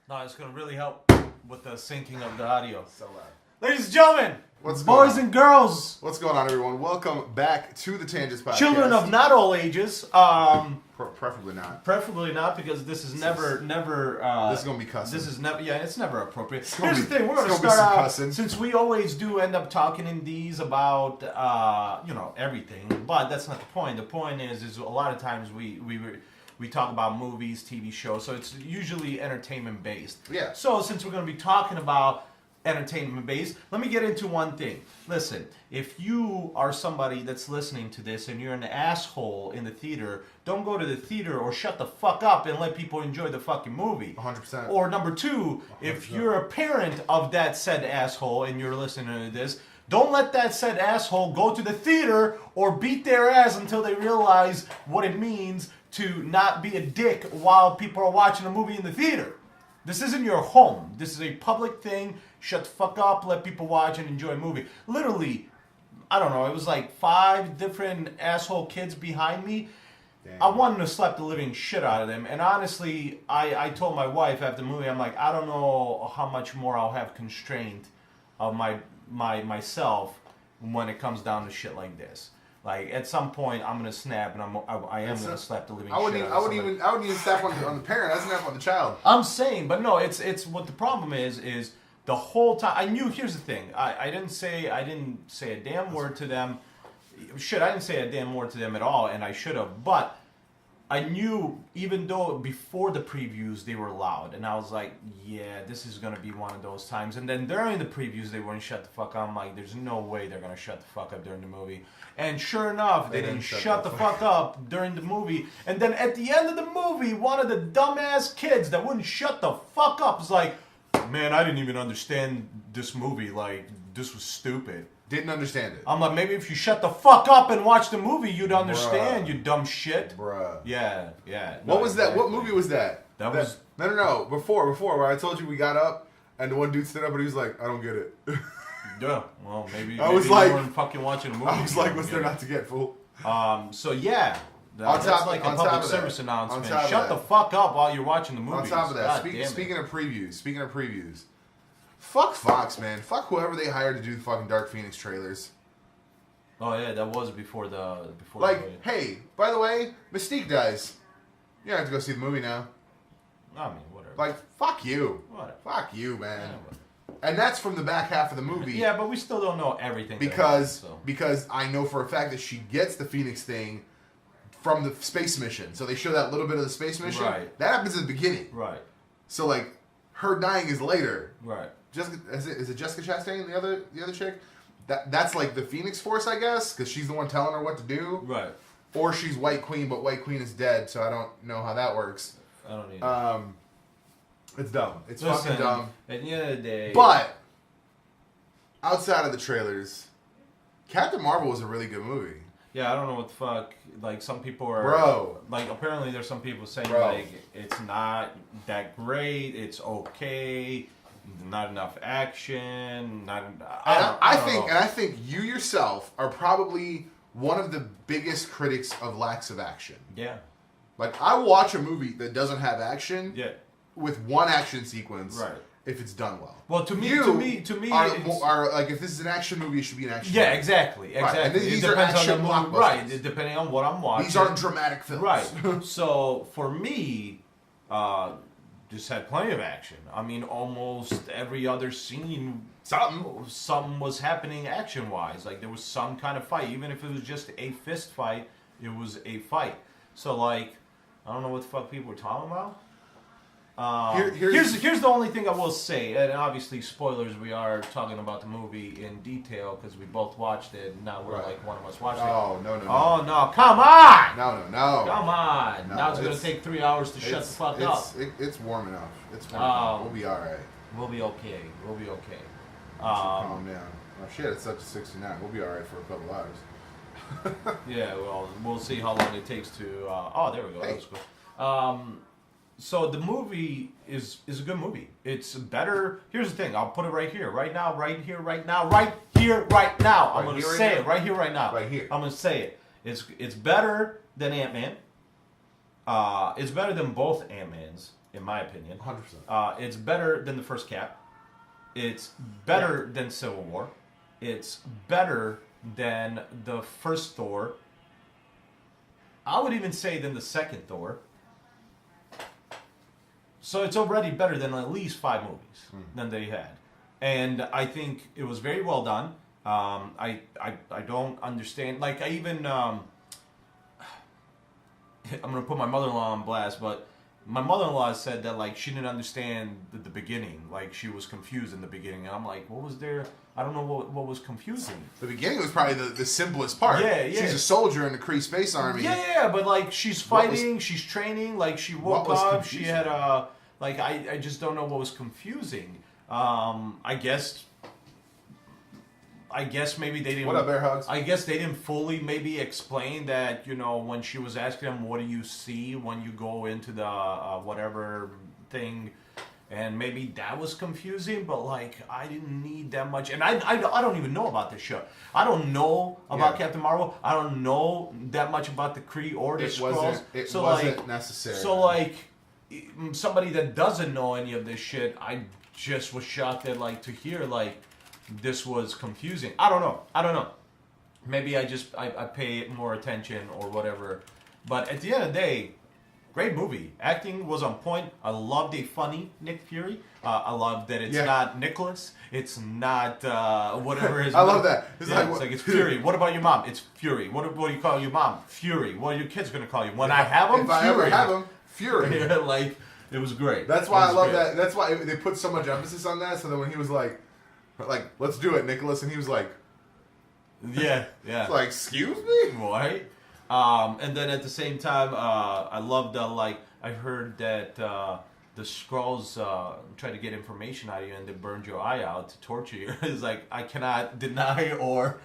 No, it's going to really help with the syncing of the audio. So loud. Ladies and gentlemen, What's boys going on? and girls, What's going on, everyone? Welcome back to the Tangents Podcast. children of not all ages, Preferably not. preferably not, because this is never. This is gonna be cussing. This is never. Yeah, it's never appropriate. gonna Here's be- the thing: we're going to it's gonna be start some out cussing. since we always do end up talking in these about everything, but that's not the point. The point is a lot of times we talk about movies, TV shows, so it's usually entertainment based. Yeah. So since we're going to be talking about entertainment based, let me get into one thing. Listen, if you are somebody that's listening to this and you're an asshole in the theater, don't go to the theater, or shut the fuck up and let people enjoy the fucking movie. 100%. Or number two, if 100%. you're a parent of that said asshole and you're listening to this, don't let that said asshole go to the theater or beat their ass until they realize what it means to not be a dick while people are watching a movie in the theater. This isn't your home. This is a public thing. Shut the fuck up, let people watch and enjoy a movie. Literally, I don't know, it was like 5 different asshole kids behind me. Damn. I wanted to slap the living shit out of them. And honestly, I told my wife after the movie, I'm like, I don't know how much more I'll have constraint of myself when it comes down to shit like this. Like, at some point, I'm gonna snap, and I am gonna slap the living shit out of I wouldn't even step on the parent. I snap on the child. I'm saying, but no, it's what the problem is the whole time. I knew. Here's the thing. I didn't say a damn word to them. Shit, I didn't say a damn word to them at all, and I should have. But I knew, even though before the previews they were loud, and I was like, yeah, this is gonna be one of those times. And then during the previews they wouldn't shut the fuck up. I'm like, there's no way they're gonna shut the fuck up during the movie. And sure enough, they didn't shut the fuck up during the movie. And then at the end of the movie, one of the dumbass kids that wouldn't shut the fuck up was like, man, I didn't even understand this movie. Like, this was stupid. Didn't understand it. I'm like, maybe if you shut the fuck up and watch the movie, you'd understand, you dumb shit. Bruh. Yeah. What was that? What movie was that? That was... No. Before, where I told you we got up, and the one dude stood up, and he was like, I don't get it. Yeah, well, maybe I was you like, weren't fucking watching a movie. I was like, what's there not to get, fool? So yeah, that's like a on public top of service that, announcement. on top of Shut that. the fuck up while you're watching the movie. On top of that, speaking of previews, fuck Fox, man. Fuck whoever they hired to do the fucking Dark Phoenix trailers. Oh yeah, that was before the Like, hey, by the way, Mystique dies. You don't have to go see the movie now. I mean, whatever. Like, fuck you. Whatever. Fuck you, man. Yeah, whatever. And that's from the back half of the movie. Yeah, but we still don't know everything. Because that I know for a fact that she gets the Phoenix thing from the space mission. So they show that little bit of the space mission. Right. That happens at the beginning. Right. So like, her dying is later. Right. Jessica, is it Jessica Chastain, the other chick? That's like the Phoenix Force, I guess, because she's the one telling her what to do. Right. Or she's White Queen, but White Queen is dead, so I don't know how that works. I don't need. It's dumb. It's Listen, fucking dumb. At the end of the day. But outside of the trailers, Captain Marvel was a really good movie. Yeah, I don't know what the fuck. Like, some people are... Bro. Like, apparently there's some people saying, Bro. like, it's not that great, it's okay, not enough action, I think you yourself are probably one of the biggest critics of lacks of action. Yeah. Like, I watch a movie that doesn't have action Yeah. with one action sequence Right. if it's done well. Well, to me, are like, if this is an action movie, it should be an action yeah, movie. exactly. Right. And these it are depends action on the movie, blockbusters. right? Depending on what I'm watching. These aren't dramatic films. Right. So for me, just had plenty of action. I mean, almost every other scene, something was happening action-wise. Like, there was some kind of fight, even if it was just a fist fight. It was a fight. So like, I don't know what the fuck people were talking about. Here's the only thing I will say, and obviously spoilers. We are talking about the movie in detail because we both watched it. And now we're Right. like, one of us watched it. Oh, no. Oh no! Come on! No. Come on! No, Now it's gonna take 3 hours to shut the fuck up. It's warm enough. It's warm enough. We'll be alright. We'll be okay. We'll be okay. Calm down. Oh shit, it's up to 69. We'll be alright for a couple hours. Yeah, well, we'll see how long it takes to. There we go. Hey. That was cool. So the movie is a good movie. It's better. Here's the thing. I'll put it right here, right now, right here, right now, right here, right now. I'm Right gonna here, right say now? it right here, right now. Right here. I'm gonna say it. It's better than Ant-Man. It's better than both Ant-Mans. in my opinion. 100%. It's better than the first Cap. It's better than Civil War. It's better than the first Thor. I would even say than the second Thor. So it's already better than at least 5 movies than they had. And I think it was very well done. I don't understand. Like, I even... I'm going to put my mother-in-law on blast, but my mother-in-law said that, like, she didn't understand the beginning. Like, she was confused in the beginning. And I'm like, what was there? I don't know what was confusing. The beginning was probably the simplest part. Yeah. She's a soldier in the Kree Space Army. Yeah, but, like, she's fighting, she's training, like, she woke up, confusing? she had a... Like, I just don't know what was confusing. I guess maybe they didn't... What up, Bear Hugs? I guess they didn't fully maybe explain that, you know, when she was asking them, what do you see when you go into the whatever thing... And maybe that was confusing, but, like, I didn't need that much. And I don't even know about this show. I don't know about Captain Marvel. I don't know that much about the Kree or the Skrulls. It wasn't necessary. So, like, somebody that doesn't know any of this shit, I just was shocked that, like, to hear, like, this was confusing. I don't know. Maybe I pay more attention or whatever. But at the end of the day, great movie. Acting was on point. I loved a funny Nick Fury. I love that it's not Nicholas. It's not whatever his I love that. It's like it's Fury. What about your mom? It's Fury. What do you call your mom? Fury. What are your kids going to call you? When I have them, if I ever have them, Fury. Like, it was great. That's why I love that. That's why they put so much emphasis on that. So that when he was like, let's do it, Nicholas, and he was like, yeah. It's like, excuse me? Right? And then at the same time, I loved, I heard that the Skrulls try to get information out of you and they burned your eye out to torture you. It's like, I cannot deny or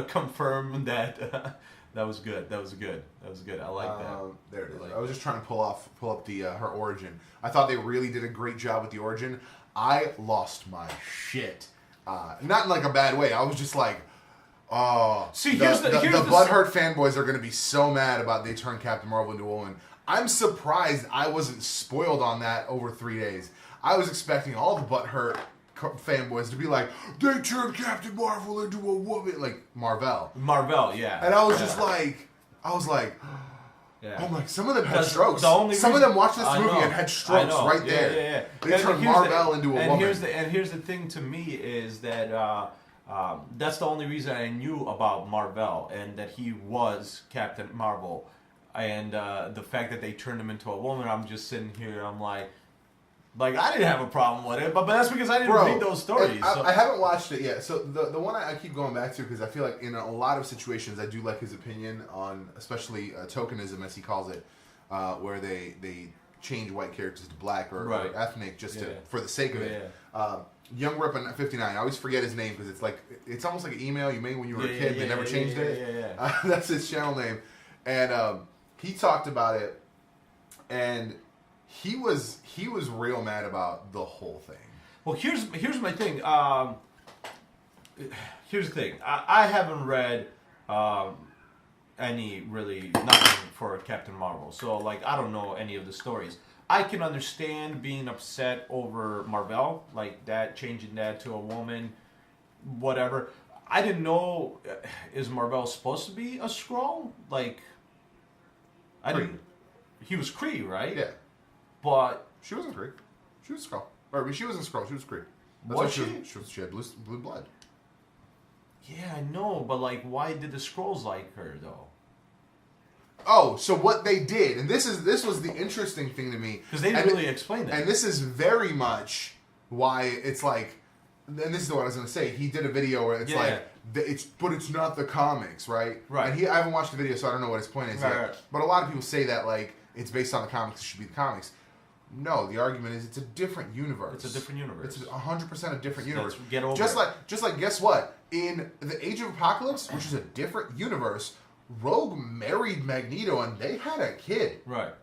confirm that that was good. That was good. I like that. There it is. I was just trying to pull up the her origin. I thought they really did a great job with the origin. I lost my shit. Not in like a bad way. I was just like, oh. See, the butthurt fanboys are going to be so mad about they turned Captain Marvel into a woman. I'm surprised I wasn't spoiled on that over 3 days. I was expecting all the butthurt fanboys to be like, they turned Captain Marvel into a woman. Like, Marvel, yeah. And I was just like, yeah. I'm like, some of them had strokes. Some of them watched this movie and had strokes right there. Yeah. They turned Marvel into a woman. Here's the thing to me is that that's the only reason I knew about Marvel and that he was Captain Marvel. And the fact that they turned him into a woman, I'm just sitting here, I'm like I didn't have a problem with it, but that's because I didn't read those stories. I haven't watched it yet. So the one I keep going back to, because I feel like in a lot of situations I do like his opinion on, especially tokenism, as he calls it, where they change white characters to black or ethnic just for the sake of it. Young Rip on 59. I always forget his name because it's almost like an email you made when you were a kid. They never changed it. That's his channel name, and he talked about it, and he was real mad about the whole thing. Well, here's my thing. Here's the thing. I haven't read nothing for Captain Marvel, so like I don't know any of the stories. I can understand being upset over Marvel, like that, changing that to a woman, whatever. I didn't know, is Marvel supposed to be a Skrull? Like, he was Kree, right? Yeah. But she wasn't Kree. She was Skrull. Or, I mean, she wasn't Skrull. She was Kree. Was she? She had blue blood. Yeah, I know, but like, why did the Skrulls like her though? Oh, so what they did, and this was the interesting thing to me, because they didn't really explain that. And this is very much why it's like, and this is what I was going to say. He did a video where it's but it's not the comics, right? Right. And I haven't watched the video, so I don't know what his point is yet. Right. But a lot of people say that like it's based on the comics. It should be the comics. No, the argument is it's a different universe. It's a different universe. It's 100% a different universe. Get over just like guess what? In the Age of Apocalypse, which is a different universe, Rogue married Magneto and they had a kid. Right.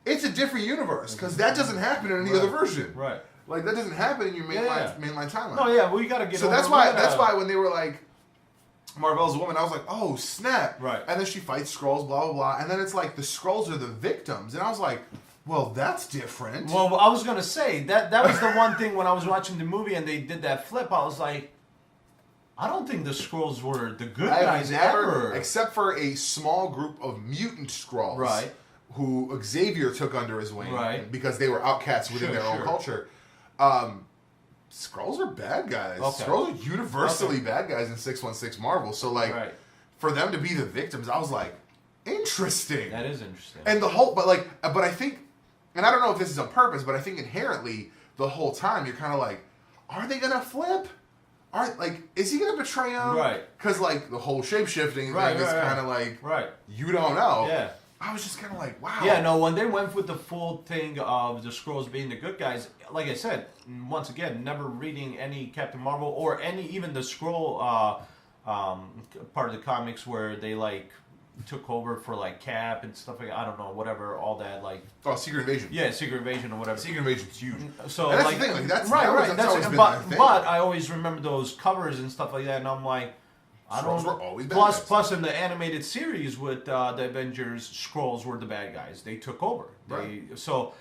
It's a different universe because that doesn't happen in any other version. Right. Like that doesn't happen in your mainline timeline. No, yeah, we gotta get. So that's why when they were like, Marvel's a woman, I was like, oh snap! Right. And then she fights Skrulls, blah blah blah, and then it's like the Skrulls are the victims, and I was like, Well, that's different. Well, I was gonna say that was the one thing when I was watching the movie and they did that flip. I was like, I don't think the Skrulls were the good guys ever, except for a small group of mutant Skrulls, right? Who Xavier took under his wing, right? Because they were outcasts within their own culture. Skrulls are bad guys. Okay. Skrulls are universally bad guys in 616 Marvel. So like, for them to be the victims, I was like, interesting. That is interesting. And the whole, but I think, and I don't know if this is on purpose, but I think inherently the whole time you're kind of like, are they gonna flip? Is he gonna betray him? Right. Because like the whole shape-shifting thing is kind of like, you don't know. Yeah. I was just kind of like, wow. Yeah, no, when they went with the full thing of the Skrulls being the good guys, like I said, once again, never reading any Captain Marvel or even the Skrull part of the comics where they like took over for like Cap and stuff like, I don't know, whatever, all that like. Oh, Secret Invasion. Yeah, Secret Invasion or whatever. Secret Invasion's huge. So and that's like, the thing, like that's right. That's always been but the thing. I always remember those covers and stuff like that, and I'm like, I don't. Were always bad plus in the animated series with the Avengers, Skrulls were the bad guys. They took over. So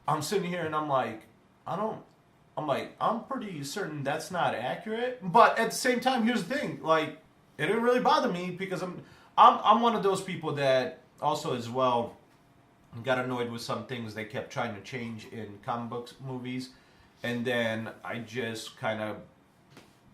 I'm sitting here and I'm like, I'm pretty certain that's not accurate. But at the same time, here's the thing: like, it didn't really bother me because I'm one of those people that also as well got annoyed with some things they kept trying to change in comic books movies, and then I just kind of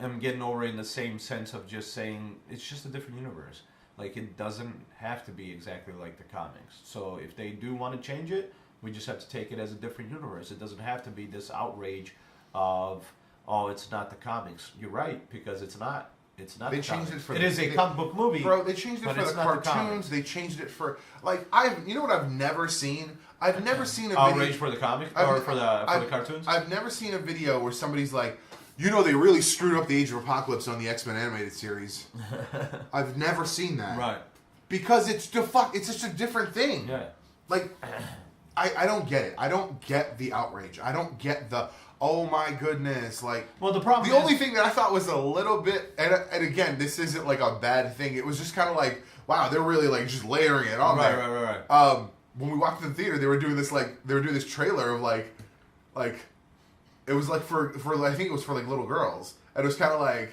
am getting over it in the same sense of just saying it's just a different universe. Like, it doesn't have to be exactly like the comics. So if they do want to change it, we just have to take it as a different universe. It doesn't have to be this outrage of, oh, it's not the comics. You're right, because it's not. It's not. They the changed comics. it for. It is a comic book movie, bro. They changed it for the cartoons. They changed it for you know what I've never seen. I've never seen a outrage for the comic or for the cartoons. I've never seen a video where somebody's like, you know, they really screwed up the Age of Apocalypse on the X-Men animated series. I've never seen that. Right. Because it's just a different thing. Yeah. Like, I don't get it. I don't get the outrage. I don't get the, oh my goodness. Like, well, the problem the only thing that I thought was a little bit, and again, this isn't like a bad thing. It was just kind of like, wow, they're really like just layering it on there. Right. When we walked to the theater, they were doing this trailer of like, it was like for I think it was for like little girls, and it was kind of like,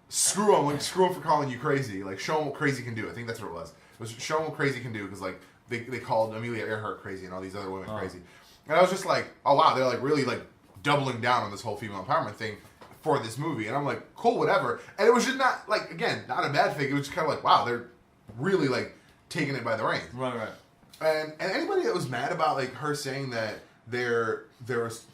screw them for calling you crazy, like show them what crazy can do. I think that's what it was. It was show them what crazy can do, because like they called Amelia Earhart crazy and all these other women crazy, and I was just like, oh wow, they're like really like doubling down on this whole female empowerment thing for this movie, and I'm like, cool, whatever. And it was just not like, again, not a bad thing. It was just kind of like, wow, they're really like taking it by the reins. Right. And anybody that was mad about like her saying that there was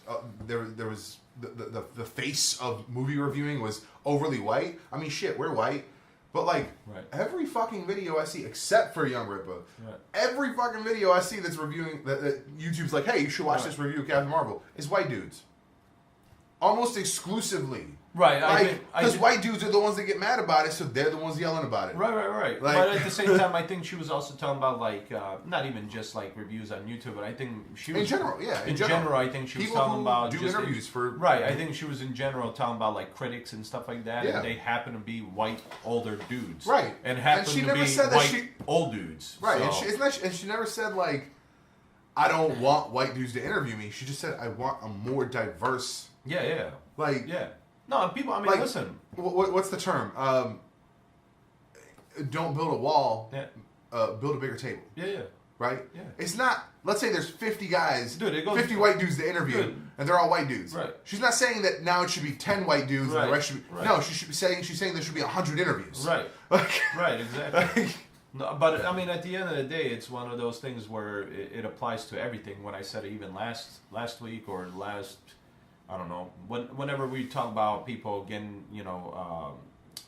the face of movie reviewing was overly white. I mean, shit, we're white, but like every fucking video I see, except for Young Ripa, every fucking video I see that's reviewing that YouTube's like, hey, you should watch this review of Captain Marvel, is white dudes, almost exclusively. Right, because white dudes are the ones that get mad about it, so they're the ones yelling about it. Right. Like, but at the same time, I think she was also talking about like not even just like reviews on YouTube, but I think she was in general, In general, I think she was talking about do just interviews for I think she was in general talking about like critics and stuff like that, yeah. and they happen to be white older dudes, right? And happen she to never be said that white old dudes, right? So. And she never said like, I don't want white dudes to interview me. She just said, I want a more diverse. Yeah. Like, yeah. No, people. I mean, like, listen. What's the term? Don't build a wall. Yeah. Build a bigger table. Yeah. Right. Yeah. It's not. Let's say there's 50 guys. Dude, it goes 50 white dudes to interview, and they're all white dudes. Right. She's not saying that now it should be 10 white dudes and the rest should be. Right. No, she's saying there should be 100 interviews. Right. Like, right. Exactly. No, but I mean, at the end of the day, it's one of those things where it applies to everything. When I said it even last week or last. I don't know. Whenever we talk about people getting,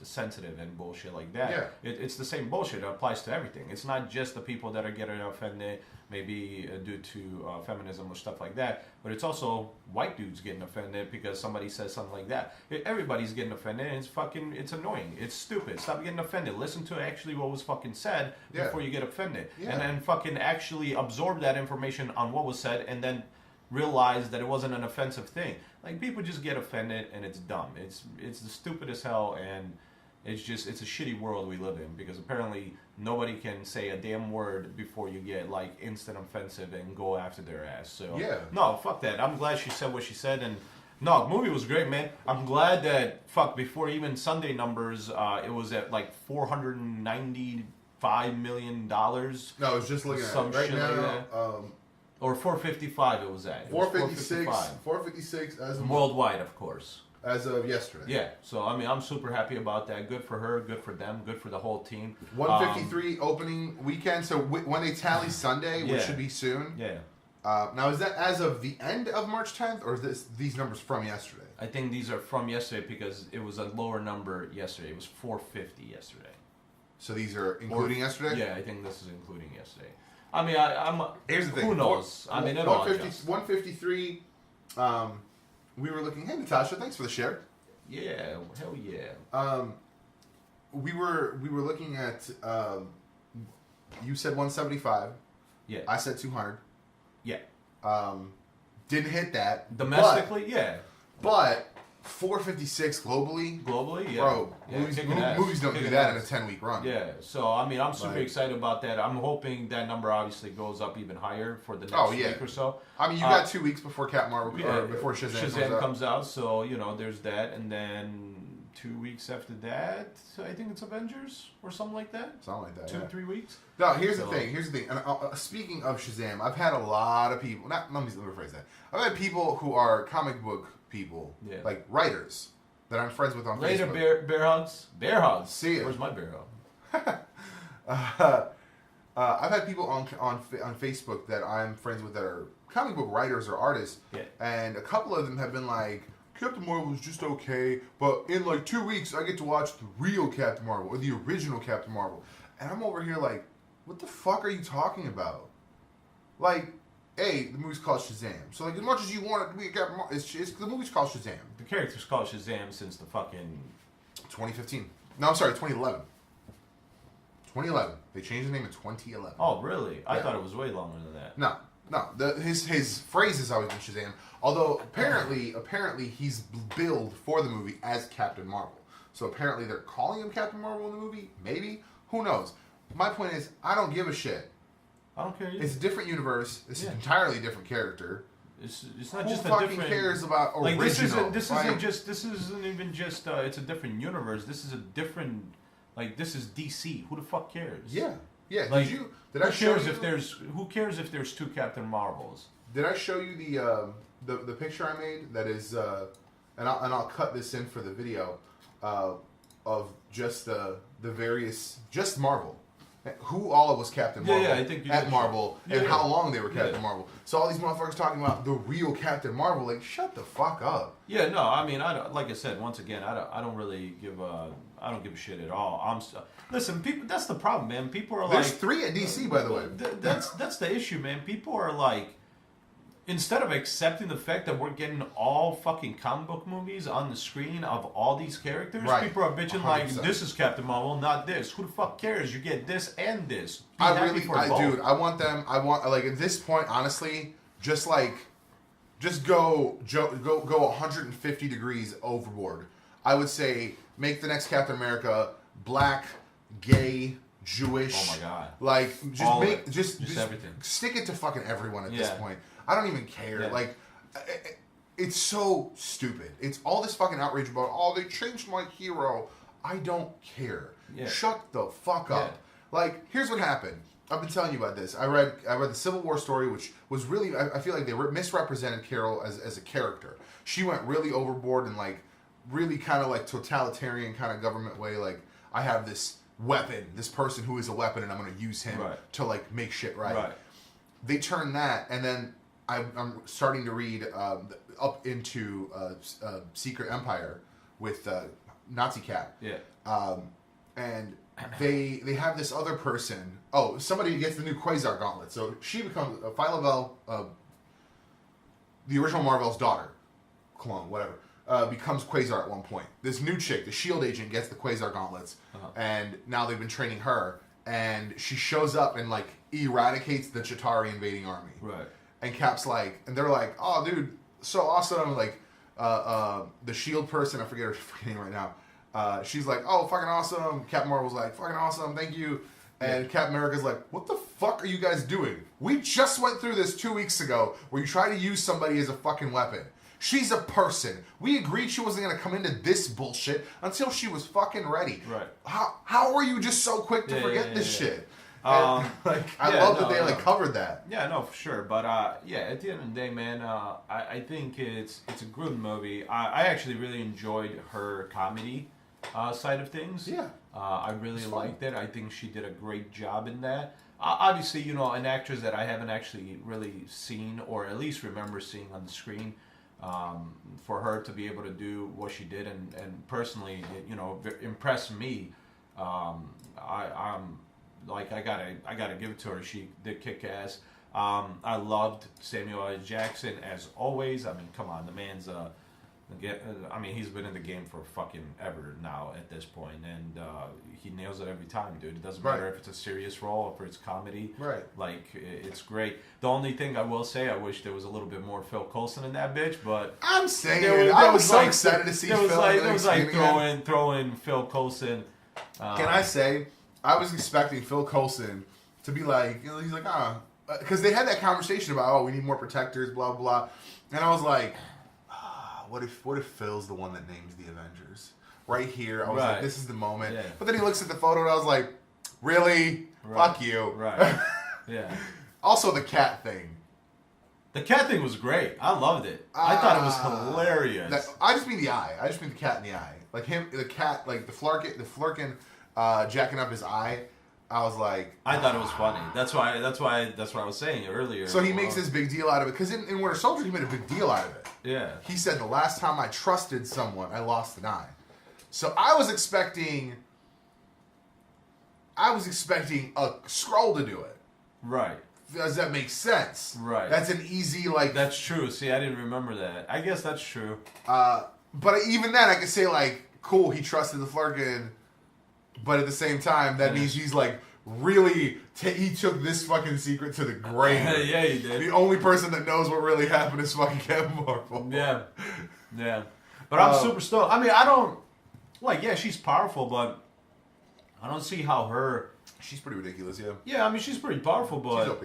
sensitive and bullshit like that, it's the same bullshit. It applies to everything. It's not just the people that are getting offended, maybe due to feminism or stuff like that, but it's also white dudes getting offended because somebody says something like that. Everybody's getting offended, and it's annoying. It's stupid. Stop getting offended. Listen to actually what was fucking said before you get offended, and then fucking actually absorb that information on what was said, and then realize that it wasn't an offensive thing. Like, people just get offended and it's dumb. It's the stupid as hell, and It's a shitty world we live in because apparently nobody can say a damn word before you get like instant offensive and go after their ass. So Yeah. no, fuck that. I'm glad she said what she said, and no, the movie was great, man. I'm glad that before even Sunday numbers, it was at like $495 million. No, I was just looking at Some it right shit now. like that. Or 455 it was at. It was 456 as of worldwide, of course. As of yesterday. Yeah, so I mean, I'm super happy about that. Good for her, good for them, good for the whole team. 153 opening weekend. So when they tally Sunday, which Yeah. should be soon. Yeah, Now, is that as of the end of March 10th, or is these numbers from yesterday? I think these are from yesterday because it was a lower number yesterday. It was 450 yesterday. So these are including yesterday? Yeah, I think this is including yesterday. I mean, I'm. Here's the thing. Who knows? I mean, it all adjusts. 153. We were looking. Hey, Natasha, thanks for the share. Yeah, hell yeah. We were looking at. You said 175. Yeah. I said 200. Yeah. Didn't hit that Domestically, yeah. But 456 globally. Globally, yeah. Bro, yeah, movies don't do that in a 10-week run. Yeah, so I mean, I'm super excited about that. I'm hoping that number obviously goes up even higher for the next week or so. I mean, you got 2 weeks before Captain Marvel or before Shazam comes out. So there's that, and then 2 weeks after that, I think it's Avengers or something like that. Something like that. 2-3 weeks. No, here's the thing. And speaking of Shazam, I've had a lot of people. Let me rephrase that. I've had people who are comic book people, like writers, that I'm friends with on Later, Facebook. bear hugs. Bear hugs. See ya. Where's my bear hug? I've had people on Facebook that I'm friends with that are comic book writers or artists, and a couple of them have been like, Captain Marvel was just okay, but in like 2 weeks I get to watch the real Captain Marvel or the original Captain Marvel, and I'm over here like, what the fuck are you talking about? Like, the movie's called Shazam, so like as much as you want it to be a Captain Marvel, the movie's called Shazam. The character's called Shazam since the fucking 2015. No, I'm sorry, 2011. 2011. They changed the name in 2011. Oh, really? I thought it was way longer than that. No. His phrase has always been Shazam. Although apparently he's billed for the movie as Captain Marvel. So apparently they're calling him Captain Marvel in the movie. Maybe, who knows? My point is, I don't give a shit. I don't care either. It's a different universe. It's an entirely different character. It's not Who just a fucking different. cares about original? This isn't even just. It's a different universe. This is a different. Like, this is DC. Who the fuck cares? Yeah. Like, Who cares if there's two Captain Marvels? Did I show you the picture I made? That is, and I'll cut this in for the video, of just the various Marvel, who all was Captain Marvel I think you at did Marvel, and how long they were Captain Marvel. So all these motherfuckers talking about the real Captain Marvel, like, shut the fuck up. Yeah, no, I mean, I don't, like I said, once again, I don't really give a shit at all. Listen, people. That's the problem, man. People are There's like 3 at DC, by the way. That's the issue, man. People are like, instead of accepting the fact that we're getting all fucking comic book movies on the screen of all these characters, people are bitching 100%. Like, this is Captain Marvel, not this. Who the fuck cares? You get this and this. Dude, I want them. Like, at this point, honestly, just go 150 degrees overboard. I would say make the next Captain America black, gay, Jewish. Oh my god! Like, just everything. Stick it to fucking everyone at this point. I don't even care. Yeah. Like, it's so stupid. It's all this fucking outrage about, they changed my hero. I don't care. Yeah. Shut the fuck up. Yeah. Like, here's what happened. I've been telling you about this. I read the Civil War story, which was really, I feel like they misrepresented Carol as a character. She went really overboard and like really kind of like totalitarian kind of government way. Like, I have this weapon, this person who is a weapon, and I'm going to use him to like make shit right. They turned that, and then I'm starting to read up into Secret Empire with Nazi Cat. Yeah. And they have this other person. Oh, somebody gets the new Quasar Gauntlet. So she becomes Phyla-Vell, the original Marvel's daughter, clone, whatever, becomes Quasar at one point. This new chick, the S.H.I.E.L.D. agent, gets the Quasar Gauntlets, and now they've been training her, and she shows up and like eradicates the Chitauri invading army. Right. And Cap's like, and they're like, oh, dude, so awesome. Like, the S.H.I.E.L.D. person, I forget her name right now, she's like, "Oh, fucking awesome." Captain Marvel's like, "Fucking awesome, thank you." And Captain America's like, "What the fuck are you guys doing? We just went through this 2 weeks ago where you try to use somebody as a fucking weapon. She's a person. We agreed she wasn't going to come into this bullshit until she was fucking ready. Right. How are you just so quick to forget this shit?" I love that they covered that. Yeah, no, for sure. But at the end of the day, man, I think it's a good movie. I actually really enjoyed her comedy side of things. Yeah. I really liked it. I think she did a great job in that. Obviously, an actress that I haven't actually really seen, or at least remember seeing on the screen, for her to be able to do what she did and personally, impress me. I'm like, I gotta give it to her. She did kick ass. I loved Samuel L. Jackson as always. I mean, come on, the man's he's been in the game for fucking ever now at this point, and he nails it every time, dude. It doesn't matter if it's a serious role, if it's comedy. Right. Like, it's great. The only thing I will say, I wish there was a little bit more Phil Coulson in that bitch, but I'm saying I was so excited to see Phil. There was like throwing Phil Coulson. Can I say, I was expecting Phil Coulson to be like, he's like, because they had that conversation about, we need more protectors, blah, blah, blah. And I was like, what if Phil's the one that names the Avengers? Right here, I was like, this is the moment. Yeah. But then he looks at the photo and I was like, really? Fuck you. Right. Yeah. Also, the cat thing. The cat thing was great. I loved it. I thought it was hilarious. I just mean the eye. I just mean the cat in the eye. Like the cat, like the Flerken jacking up his eye. I was like, I thought it was funny. That's what I was saying earlier. So he makes this big deal out of it because in Winter Soldier he made a big deal out of it. Yeah. He said the last time I trusted someone, I lost an eye. So I was expecting a Skrull to do it. Right. Does that make sense? Right. That's an easy That's true. See, I didn't remember that. I guess that's true. But even then, I could say cool, he trusted the Flerken, but at the same time, that means he's really he took this fucking secret to the grave. Yeah, he did. The only person that knows what really happened is fucking Captain Marvel. Yeah. But I'm super stoked. I mean, I don't she's powerful, but I don't see how her. She's pretty ridiculous, yeah. Yeah, I mean, she's pretty powerful, but. She's OP.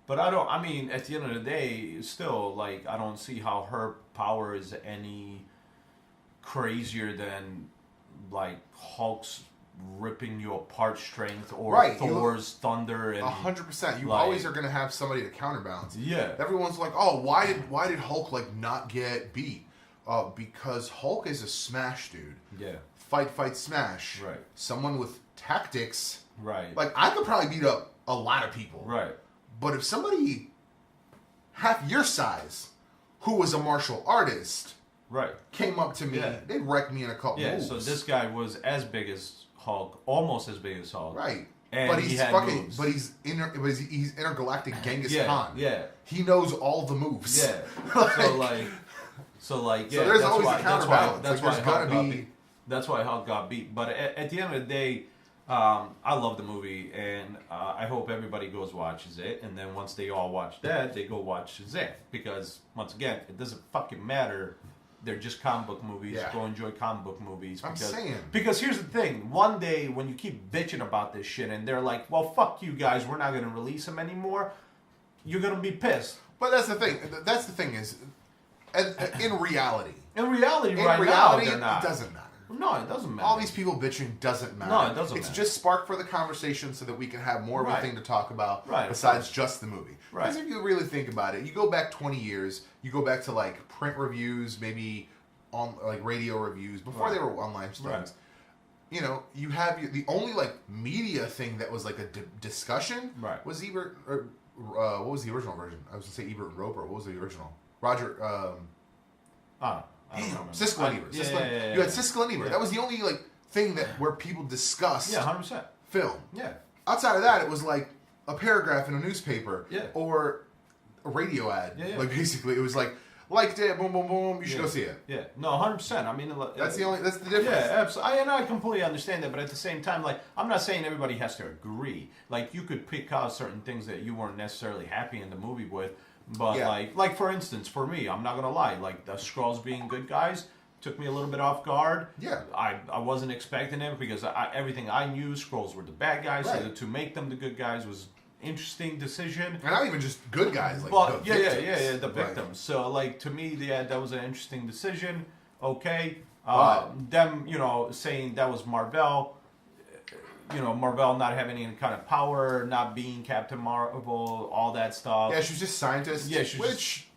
But I don't. I mean, at the end of the day, still, I don't see how her power is any crazier than Hulk's ripping you apart strength or Thor's thunder and 100%. You always are going to have somebody to counterbalance. Yeah. Everyone's like, "Oh, why did Hulk not get beat?" Because Hulk is a smash dude. Yeah. Fight, smash. Right. Someone with tactics. Right. I could probably beat up a lot of people. Right. But if somebody half your size, who was a martial artist, came up to me, they'd wreck me in a couple moves. So this guy was as big as Hulk, almost as big as Hulk. Right. And but he's fucking. moves. But he's intergalactic Genghis Khan. Yeah. He knows all the moves. Yeah. So there's always a counterbalance. That's why Hulk got beat. But at the end of the day, I love the movie, and I hope everybody goes watches it. And then once they all watch that, they go watch Shazam. Because once again, it doesn't fucking matter. They're just comic book movies. Yeah. Go enjoy comic book movies. Because here's the thing. One day, when you keep bitching about this shit, and they're like, well, fuck you guys, we're not going to release them anymore, you're going to be pissed. But that's the thing. That's the thing is, in reality. Now, they're not. It doesn't matter. No, it doesn't matter. All these people bitching doesn't matter. No, it doesn't It's matter. just spark for the conversation so that we can have more of a thing to talk about besides just the movie. Right. Because if you really think about it, you go back 20 years, you go back to print reviews, maybe on radio reviews, before they were online things. Right. You have the only media thing that was a discussion was Ebert, or what was the original version? I was going to say Ebert and Roper. What was the original? Roger... Siskel and Ebert. You had Siskel and Ebert. That was the only thing where people discussed 100%. film. Yeah. Outside of that, it was a paragraph in a newspaper or a radio ad. Basically, it was liked it, boom, boom, boom. You should go see it. Yeah. No, 100%. I mean, that's the difference. Yeah, absolutely. And I completely understand that, but at the same time, I'm not saying everybody has to agree. You could pick out certain things that you weren't necessarily happy in the movie with. But for instance, for me, I'm not gonna lie. The Skrulls being good guys, took me a little bit off guard. Yeah. I wasn't expecting it because everything I knew, Skrulls were the bad guys, Right. so to make them the good guys was interesting decision. And not even just good guys, like But the victims. the Right. victims. So like to me, that was an interesting decision. Okay, But- them, saying that was Marvel. Marvel not having any kind of power, not being Captain Marvel, all that stuff. Yeah, she was just scientist. Yeah, she was which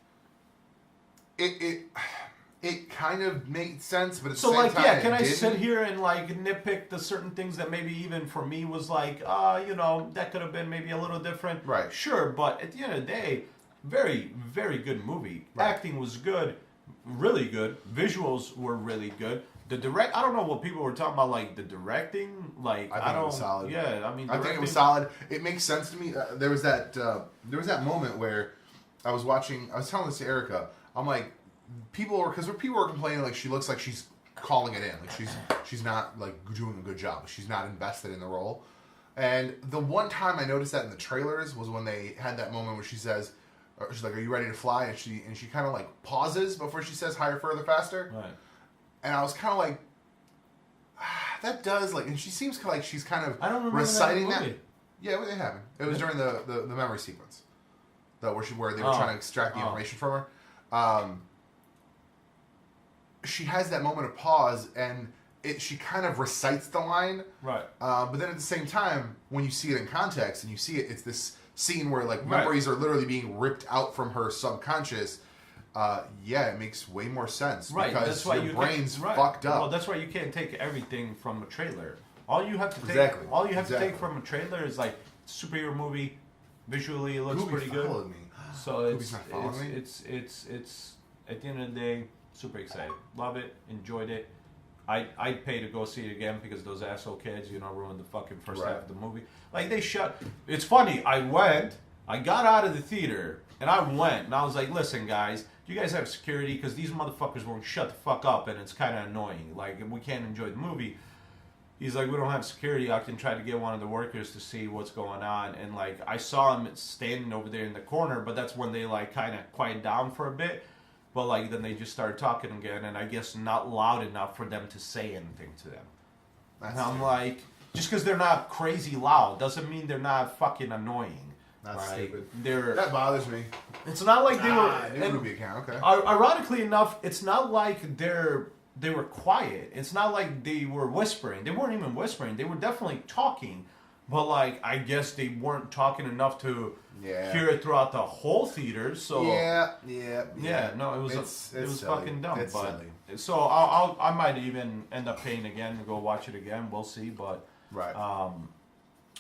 it kind of made sense, but at So the same like, time, yeah, can it I didn't. sit here and like nitpick the certain things that maybe even for me was like, that could have been maybe a little different. Right. Sure, but at the end of the day, very, very good movie. Right. Acting was good, really good. Visuals were really good. I don't know what people were talking about, like the directing. Like I think it was solid. Yeah, I mean, I think it directing- was solid. It makes sense to me. There was that moment where I was telling this to Erica. I'm like, people were complaining like she looks like she's calling it in, like she's not like doing a good job. She's not invested in the role. And the one time I noticed that in the trailers was when they had that moment where she's like, "Are you ready to fly?" And she kind of like pauses before she says "higher, further, faster." Right. And I was kind of like, that does like, and she seems like she's kind of I don't remember reciting that that. movie. Yeah, it happened. It was during the memory sequence, where they were trying to extract the information from her. She has that moment of pause, and she kind of recites the line. Right. But then at the same time, when you see it in context and you see it, it's this scene where like Right. memories are literally being ripped out from her subconscious. It makes way more sense Right, because that's why your brain's fucked up. Well, that's why you can't take everything from a trailer. All you have to take, Exactly. all you have to Exactly. take from a trailer is like superhero movie. Visually, it looks Gooby pretty good. followed me. So Gooby's not following me? it's at the end of the day, super excited. Love it, enjoyed it. I'd pay to go see it again because those asshole kids, ruined the fucking first Right. half of the movie. Like they shut. It's funny. I got out of the theater and I went and I was like, listen, guys. You guys have security because these motherfuckers won't shut the fuck up and it's kind of annoying. Like, we can't enjoy the movie. He's like, we don't have security. I can try to get one of the workers to see what's going on. And, like, I saw him standing over there in the corner, but that's when they, like, kind of quiet down for a bit. But, like, then they just started talking again, and I guess not loud enough for them to say anything to them. That's And I'm stupid. like, just because they're not crazy loud doesn't mean they're not fucking annoying. That's Like, stupid. That bothers me. It's not like they were... New and- movie account, okay. Ironically enough, it's not like they were quiet. It's not like they were whispering. They weren't even whispering. They were definitely talking, but like I guess they weren't talking enough to hear it throughout the whole theater. So Yeah. no, it was It's silly. fucking dumb. It's but silly. so I might even end up paying again to go watch it again. We'll see, but Right.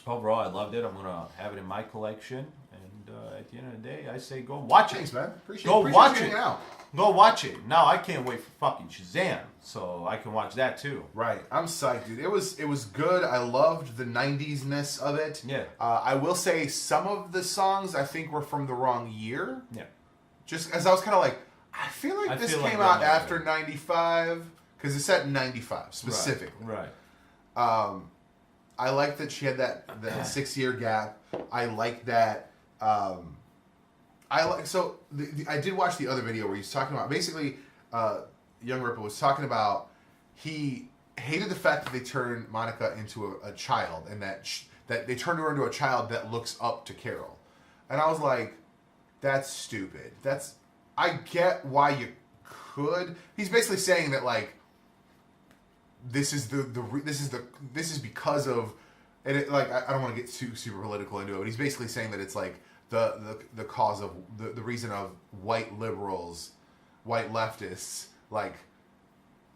overall, I loved it. I'm gonna have it in my collection. And at the end of the day, I say go watch Thanks, it. man. Appreciate Go you watch hanging it. out. Go watch it. Now I can't wait for fucking Shazam, so I can watch that too. Right. I'm psyched, dude. It was good. I loved the 90s-ness of it. Yeah. I will say some of the songs I think were from the wrong year. Yeah. Just as I was kind of like, I feel like this came out they're after 95 because it's set in 95 specifically. Right. I like that she had that 6-year gap. I like that. I did watch the other video where he's talking about basically Young Ripper was talking about he hated the fact that they turned Monica into a child and that they turned her into a child that looks up to Carol, and I was like, that's stupid. I get why you could. He's basically saying that like this is because of, and it, like I don't want to get too super political into it, but he's basically saying that it's like the cause of the reason of white liberals, white leftists, like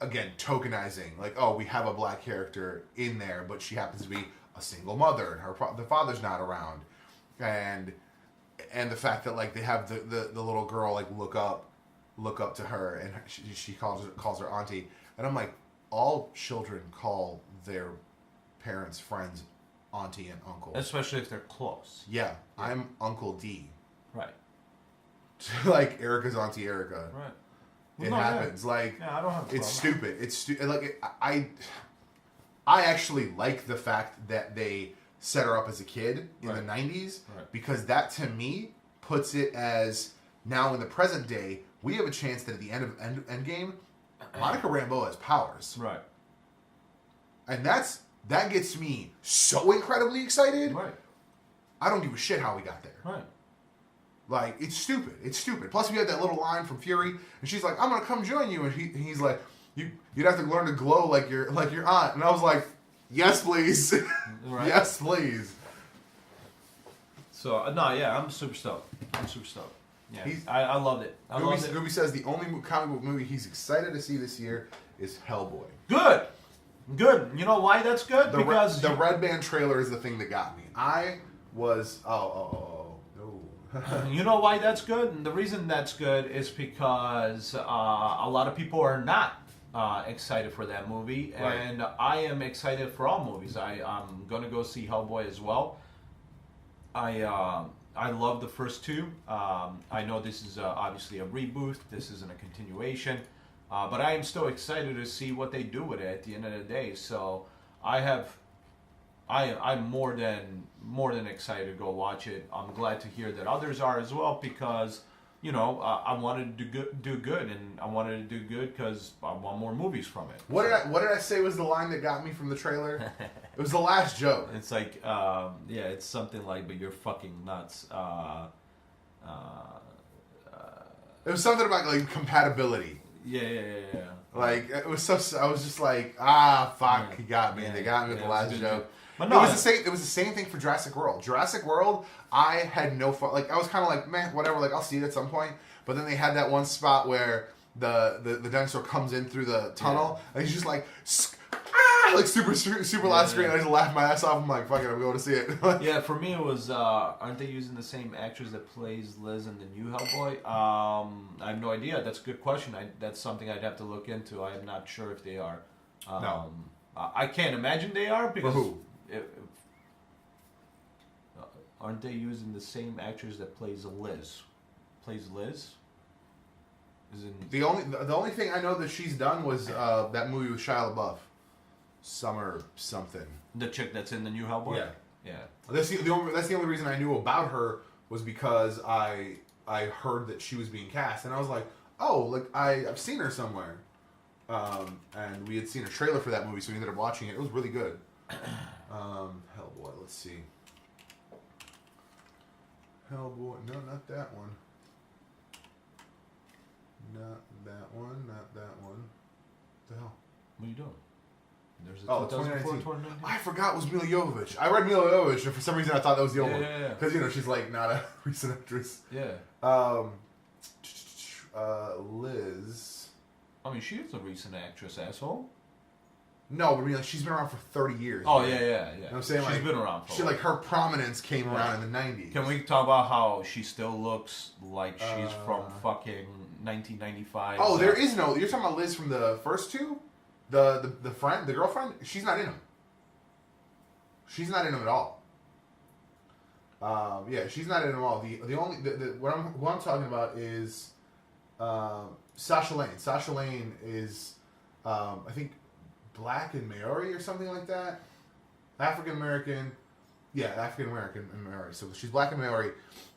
again tokenizing, like, oh, we have a black character in there, but she happens to be a single mother and the father's not around, and the fact that like they have the little girl like look up to her and she calls her auntie, and I'm like, all children call their parents' friends auntie and uncle, Especially if they're close. yeah. I'm Uncle D. Right. Like Erica's Auntie Erica. Right. It happens. Like Yeah, I don't have a it's problem. stupid. It's like I actually like the fact that they set her up as a kid in the 90s because that to me puts it as now in the present day we have a chance that at the end of Endgame Monica Rambeau has powers. Right. And that gets me so incredibly excited. Right. I don't give a shit how we got there. Right. Like, it's stupid. It's stupid. Plus, we had that little line from Fury, and she's like, "I'm gonna come join you," and he's like, "You'd have to learn to glow like your aunt." And I was like, "Yes, please, Right. yes, please." So no, yeah, I'm super stoked. Yeah, I loved it. Gooby says the only comic book movie he's excited to see this year is Hellboy. Good. You know why that's good? Because the Red Band trailer is the thing that got me. I was no. You know why that's good? And the reason that's good is because a lot of people are not excited for that movie, Right. and I am excited for all movies. I'm gonna go see Hellboy as well. I love the first two. I know this is obviously a reboot. This isn't a continuation, but I am still excited to see what they do with it at the end of the day. So I'm more than excited to go watch it. I'm glad to hear that others are as well because, you know, I wanted to do good, and I wanted to do good because I want more movies from it. What did I say was the line that got me from the trailer? It was the last joke. It's like, it's something like, "But you're fucking nuts." It was something about like compatibility. Yeah. Like it was so. I was just like, fuck, he got me. Yeah, They got me with the last good joke. But It no, was the same. It was the same thing for Jurassic World. Jurassic World, I had no fun. Like I was kind of like, man, whatever. Like I'll see it at some point. But then they had that one spot where the dinosaur comes in through the tunnel, and he's just like, like super loud screen. I just laughed my ass off. I'm like, fuck it, I'm going to see it. Yeah, for me it was. Aren't they using the same actress that plays Liz in the new Hellboy? I have no idea. That's a good question. That's something I'd have to look into. I am not sure if they are. No. I can't imagine they are because. For who? Aren't they using the same actress that plays Liz? The only thing I know that she's done was that movie with Shia LaBeouf, Summer something. The chick that's in the new Hellboy. Yeah. That's the only reason I knew about her was because I heard that she was being cast, and I was like, oh, like I've seen her somewhere, and we had seen a trailer for that movie, so we ended up watching it. It was really good. Hellboy. Let's see. Hellboy. No, not that one. Not that one. Not that one. What the hell? What are you doing? There's a 2019. I forgot it was Mila Jovovich. I read Mila Jovovich, and for some reason I thought that was the old one. Yeah. Because, you know, she's like not a recent actress. Yeah. Liz. I mean, she is a recent actress, asshole. No, but I mean, like, she's been around for 30 years. Oh, right? yeah. You know what I'm saying? She's like, been around for a while. Like, her prominence came around in the 90s. Can we talk about how she still looks like she's from fucking 1995? Oh, there is no... You're talking about Liz from the first two? The friend? The girlfriend? She's not in them. She's not in them at all. Yeah, she's not in them at all. The only... what I'm talking about is Sasha Lane. Sasha Lane is, I think... Black and Maori or something like that. African American. Yeah, African American and Maori. So she's black and Maori,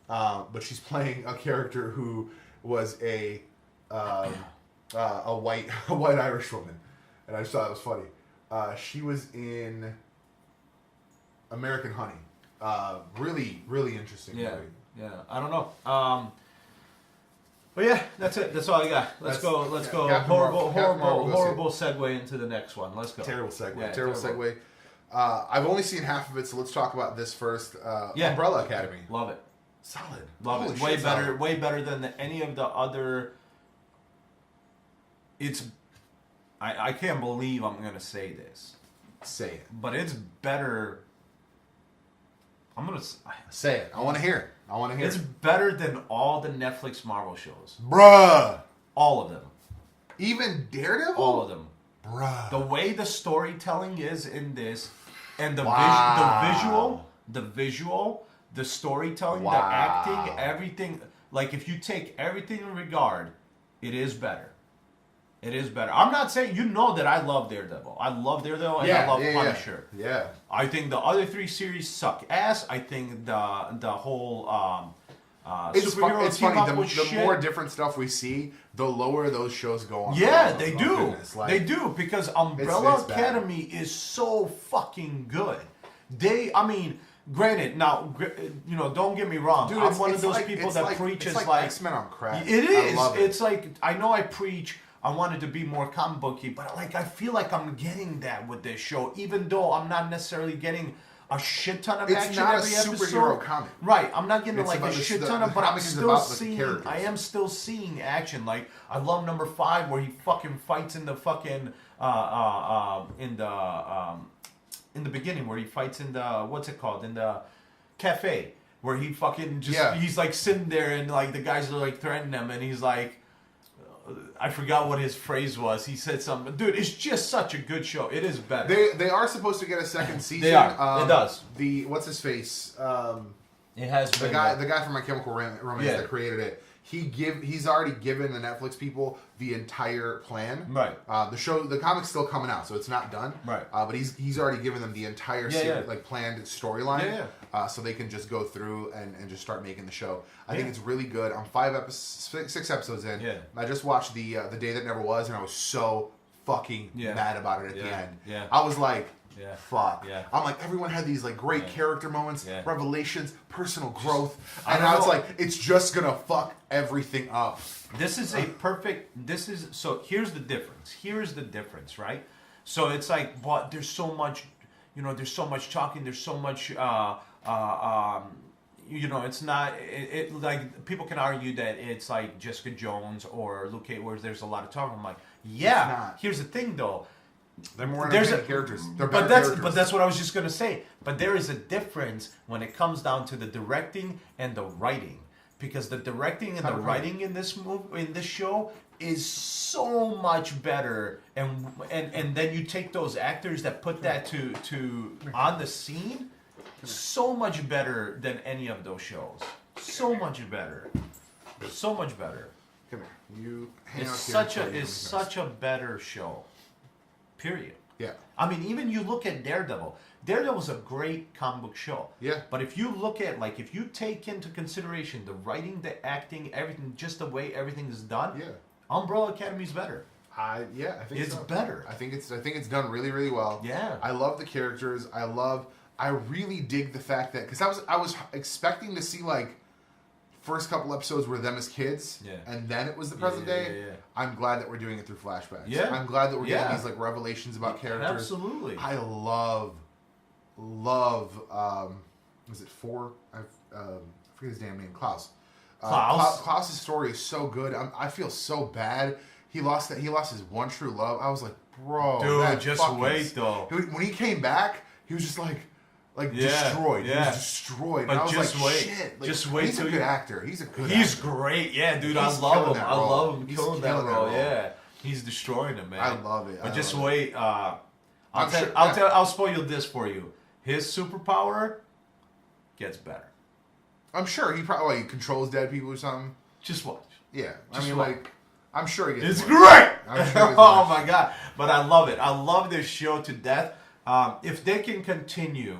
but she's playing a character who was a white Irish woman, and I just thought it was funny. She was in American Honey. Really, really interesting movie. Yeah. I don't know. But yeah, that's it. That's all I got. Let's go. Horrible segue into the next one. Let's go. Terrible segue. Yeah, terrible segue. I've only seen half of it, so let's talk about this first. Umbrella Academy. Love it. Solid. Love Holy it. shit, Way better. solid. Way better than any of the other. It's. I can't believe I'm gonna say this. Say it. But it's better. I'm gonna say it. I want to hear it. It's better than all the Netflix Marvel shows. Bruh. All of them. Even Daredevil? All of them. Bruh. The way the storytelling is in this, and the visual, the storytelling, the acting, everything. Like if you take everything in regard, it is better. It is better. I'm not saying, you know that I love Daredevil. I love Daredevil and I love Punisher. Yeah. I think the other three series suck ass. I think the whole superhero it's team funny. up with The shit. more different stuff we see, the lower those shows go on. Yeah, Oh, they oh, do. goodness, like, They do because Umbrella it's bad. Academy is so fucking good. I mean, granted, now don't get me wrong. Dude, I'm one of those like- people it's that like, preaches it's like X-Men on crack. It is. I love it. It's like I know I preach. I wanted to be more comic booky, but like I feel like I'm getting that with this show, even though I'm not necessarily getting a shit ton of It's action not a every episode. superhero comic. Right, I'm not getting It's like about a the- shit the- ton the of, but I'm comic is still about the seeing. characters. I am still seeing action. Like I love number 5 where he fucking fights in the fucking in the beginning where he fights in the what's it called in the cafe where he fucking just he's like sitting there and like the guys are like threatening him and he's like. I forgot what his phrase was. He said something. Dude, it's just such a good show. It is better. They are supposed to get a second season. They are. It does. The what's his face? It has The guy from My Chemical Romance Yeah. that created it. He's already given the Netflix people the entire plan. Right. The comic's still coming out, so it's not done. Right. But he's already given them the entire series, like planned storyline. Yeah, so they can just go through and just start making the show. I Yeah. think it's really good. I'm 6 episodes in. Yeah. I just watched the Day That Never Was, and I was so fucking mad about it at the end. Yeah. I was like, Yeah. fuck. Yeah. I'm like, everyone had these like great character moments, Yeah. revelations, personal growth, I and don't now it's know. like it's just gonna fuck everything up. This is so here's the difference, right? So it's like, but there's so much, there's so much talking, there's so much, it's not, it like, people can argue that it's like Jessica Jones or Luke Cage, where there's a lot of talking. I'm like, yeah, not. here's the thing though. They're more There's entertaining characters. They're But better characters. that's what I was just gonna say. But there is a difference when it comes down to the directing and the writing, because the directing and the writing in this show is so much better. And then you take those actors that put that to on the scene, so much better than any of those shows. So much better. So much better. Come here. You hang It's out here. it's such a better show. Period. Yeah. I mean, even you look at Daredevil. Daredevil's a great comic book show. Yeah. But if you look at, like, if you take into consideration the writing, the acting, everything, just the way everything is done, Umbrella Academy's better. I think It's so. better. I think it's done really, really well. Yeah. I love the characters. I really dig the fact that, because I was expecting to see like first couple episodes were them as kids, and then it was the present day. Yeah. I'm glad that we're doing it through flashbacks. Yeah. I'm glad that we're getting these like revelations about characters. Absolutely. I love. Was it I forget his damn name. Klaus. Klaus's story is so good. I feel so bad. He lost his one true love. I was like, bro, dude, just wait though. When he came back, he was just like destroyed. Yeah. He was destroyed. But and I was just like, wait. shit. Like, Just wait he's till a good actor. He's a good He's actor. great. Yeah, dude, He's I love killing him. that I role. love him He's killing that killing that role. role. Yeah. He's destroying him, man. I love it. But just love wait. it. I'll spoil this for you. His superpower gets better. I'm sure he probably controls dead people or something. Just watch. Yeah. Just I mean, watch. like, I'm sure he gets It's more. great. I'm sure it's Oh more. my god! But I love it. I love this show to death. If they can continue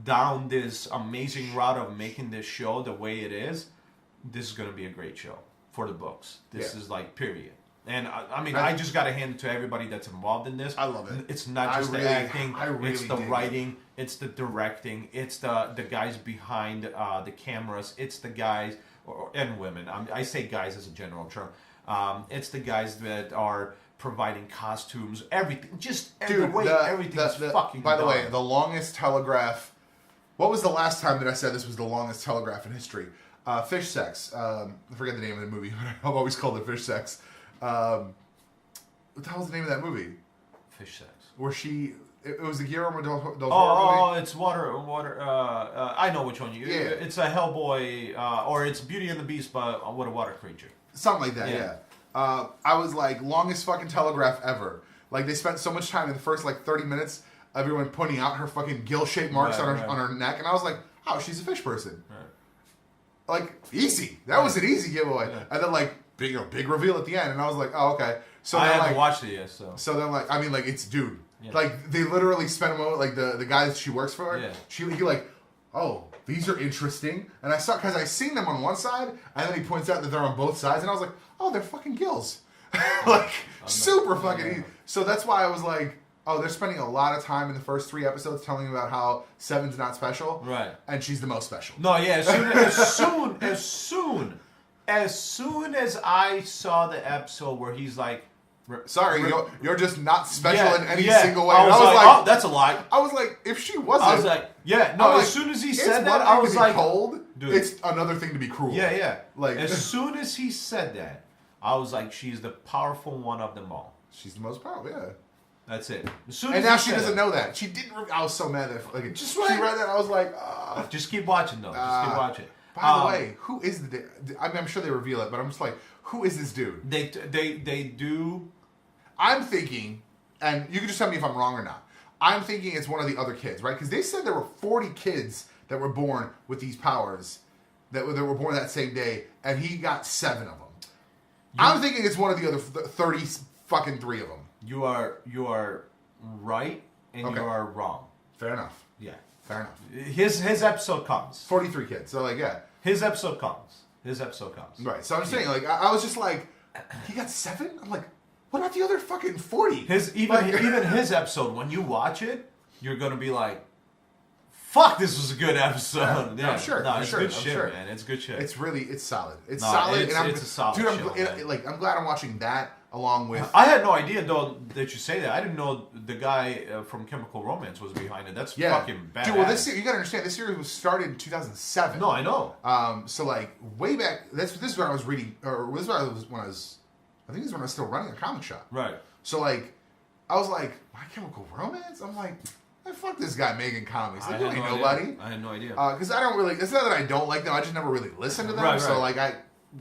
down this amazing route of making this show the way it is, this is going to be a great show for the books. This is like period. And I mean, I just got to hand it to everybody that's involved in this. I love it. It's not just the acting. It's the dig it. writing. It's the directing. It's the guys behind the cameras. It's the guys and women. I say guys as a general term. It's the guys that are providing costumes, everything. Just Dude, everything's fucking By the done. way, the longest telegraph. What was the last time that I said this was the longest telegraph in history? Fish Sex. I forget the name of the movie, but I've always called it Fish Sex. What the hell was the name of that movie? Fish Sex. Where it was the Guillermo del Toro movie. Oh, it's water. I know which one you. Yeah. It's a Hellboy, or it's Beauty and the Beast, but with a water creature. Something like that, yeah. I was like, longest fucking telegraph ever. Like, they spent so much time in the first, like, 30 minutes, everyone pointing out her fucking gill-shaped marks on her neck, and I was like, oh, she's a fish person. Right. Like, easy. That was an easy giveaway. Yeah. And then, like, big reveal at the end, and I was like, oh, okay. So I then, haven't like, watched it yet, so. So then, like, I mean, like, it's dude. Yeah. Like, they literally spent a moment, like, the guy that she works for, he like, oh, these are interesting. And I saw, because I seen them on one side, and then he points out that they're on both sides, and I was like, oh, they're fucking gills. Like, super fucking easy. So that's why I was like, oh, they're spending a lot of time in the first 3 episodes telling me about how Seven's not special. Right. And she's the most special. No, yeah, as soon as I saw the episode where he's like, sorry, you're just not special in any single way. I was like, oh, that's a lie. I was like, if she wasn't. I was like, as soon as he said that, I was like, cold. Dude. It's another thing to be cruel. Yeah. Like, as soon as he said that, I was like, she's the powerful one of them all. She's the most powerful, yeah. That's it. And now she doesn't know that. She didn't. I was so mad that she read that. I was like, just keep watching though. Just keep watching. By the way, who is I mean, I'm sure they reveal it, but I'm just like, who is this dude? They do. I'm thinking, and you can just tell me if I'm wrong or not. I'm thinking it's one of the other kids, right? Because they said there were 40 kids that were born with these powers that were born that same day, and he got 7 of them. I'm thinking it's one of the other 30 fucking 3 of them. You are right, and you are wrong. Fair enough. Yeah. Fair enough. His episode comes. 43 kids. So, like, yeah. His episode comes. Right. So I'm saying, like, I was just like, he got 7? I'm like, what about the other fucking 40? Even his episode, when you watch it, you're going to be like, fuck, this was a good episode. Yeah. I'm sure. No, it's good I'm shit, sure. man. It's good shit. It's solid. It's solid. It's a solid show, I'm glad I'm watching that along with... I had no idea, though, that you say that. I didn't know the guy from Chemical Romance was behind it. That's fucking badass. Dude, well, you gotta understand, this series was started in 2007. No, I know. So, like, way back... This is when I was reading... Or this is when I was... I think this is when I was still running a comic shop. Right. So, like, I was like, My Chemical Romance? I'm like... fuck this guy making comics. Like, you ain't nobody. I had no idea. Because I don't really... It's not that I don't like them. I just never really listened to them. Right. So, like,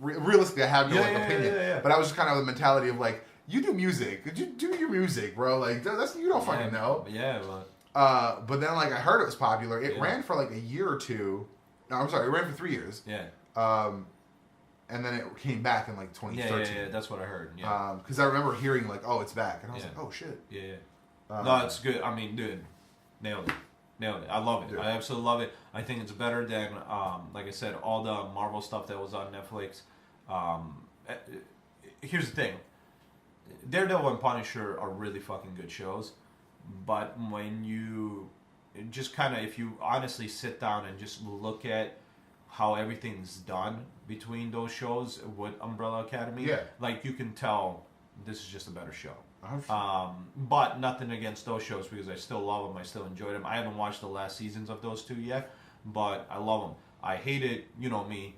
realistically, I have no opinion. Yeah. But I was just kind of the mentality of, like, you do music. You do your music, bro. Like, you don't fucking know. Yeah, but... But then, like, I heard it was popular. It ran for, like, a year or two. No, I'm sorry. It ran for 3 years. Yeah. And then it came back in, like, 2013. Yeah. That's what I heard. Yeah. Because I remember hearing, like, oh, it's back. And I was like, oh, shit. Yeah. No, it's good. I mean, dude... Nailed it. I love it. I absolutely love it. I think it's better than, like I said, all the Marvel stuff that was on Netflix. Here's the thing. Daredevil and Punisher are really fucking good shows. But when you just kind of, if you honestly sit down and just look at how everything's done between those shows with Umbrella Academy, like you can tell this is just a better show. But nothing against those shows because I still love them. I still enjoy them. I haven't watched the last seasons of those 2 yet, but I love them. I hated, you know me,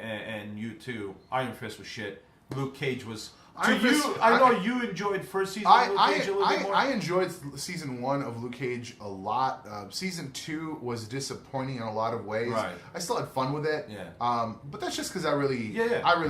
and you too. Iron Fist was shit. Luke Cage was. I know you enjoyed first season of Luke Cage a little bit more. I enjoyed season 1 of Luke Cage a lot. Season 2 was disappointing in a lot of ways. Right. I still had fun with it. Yeah. But that's just because I really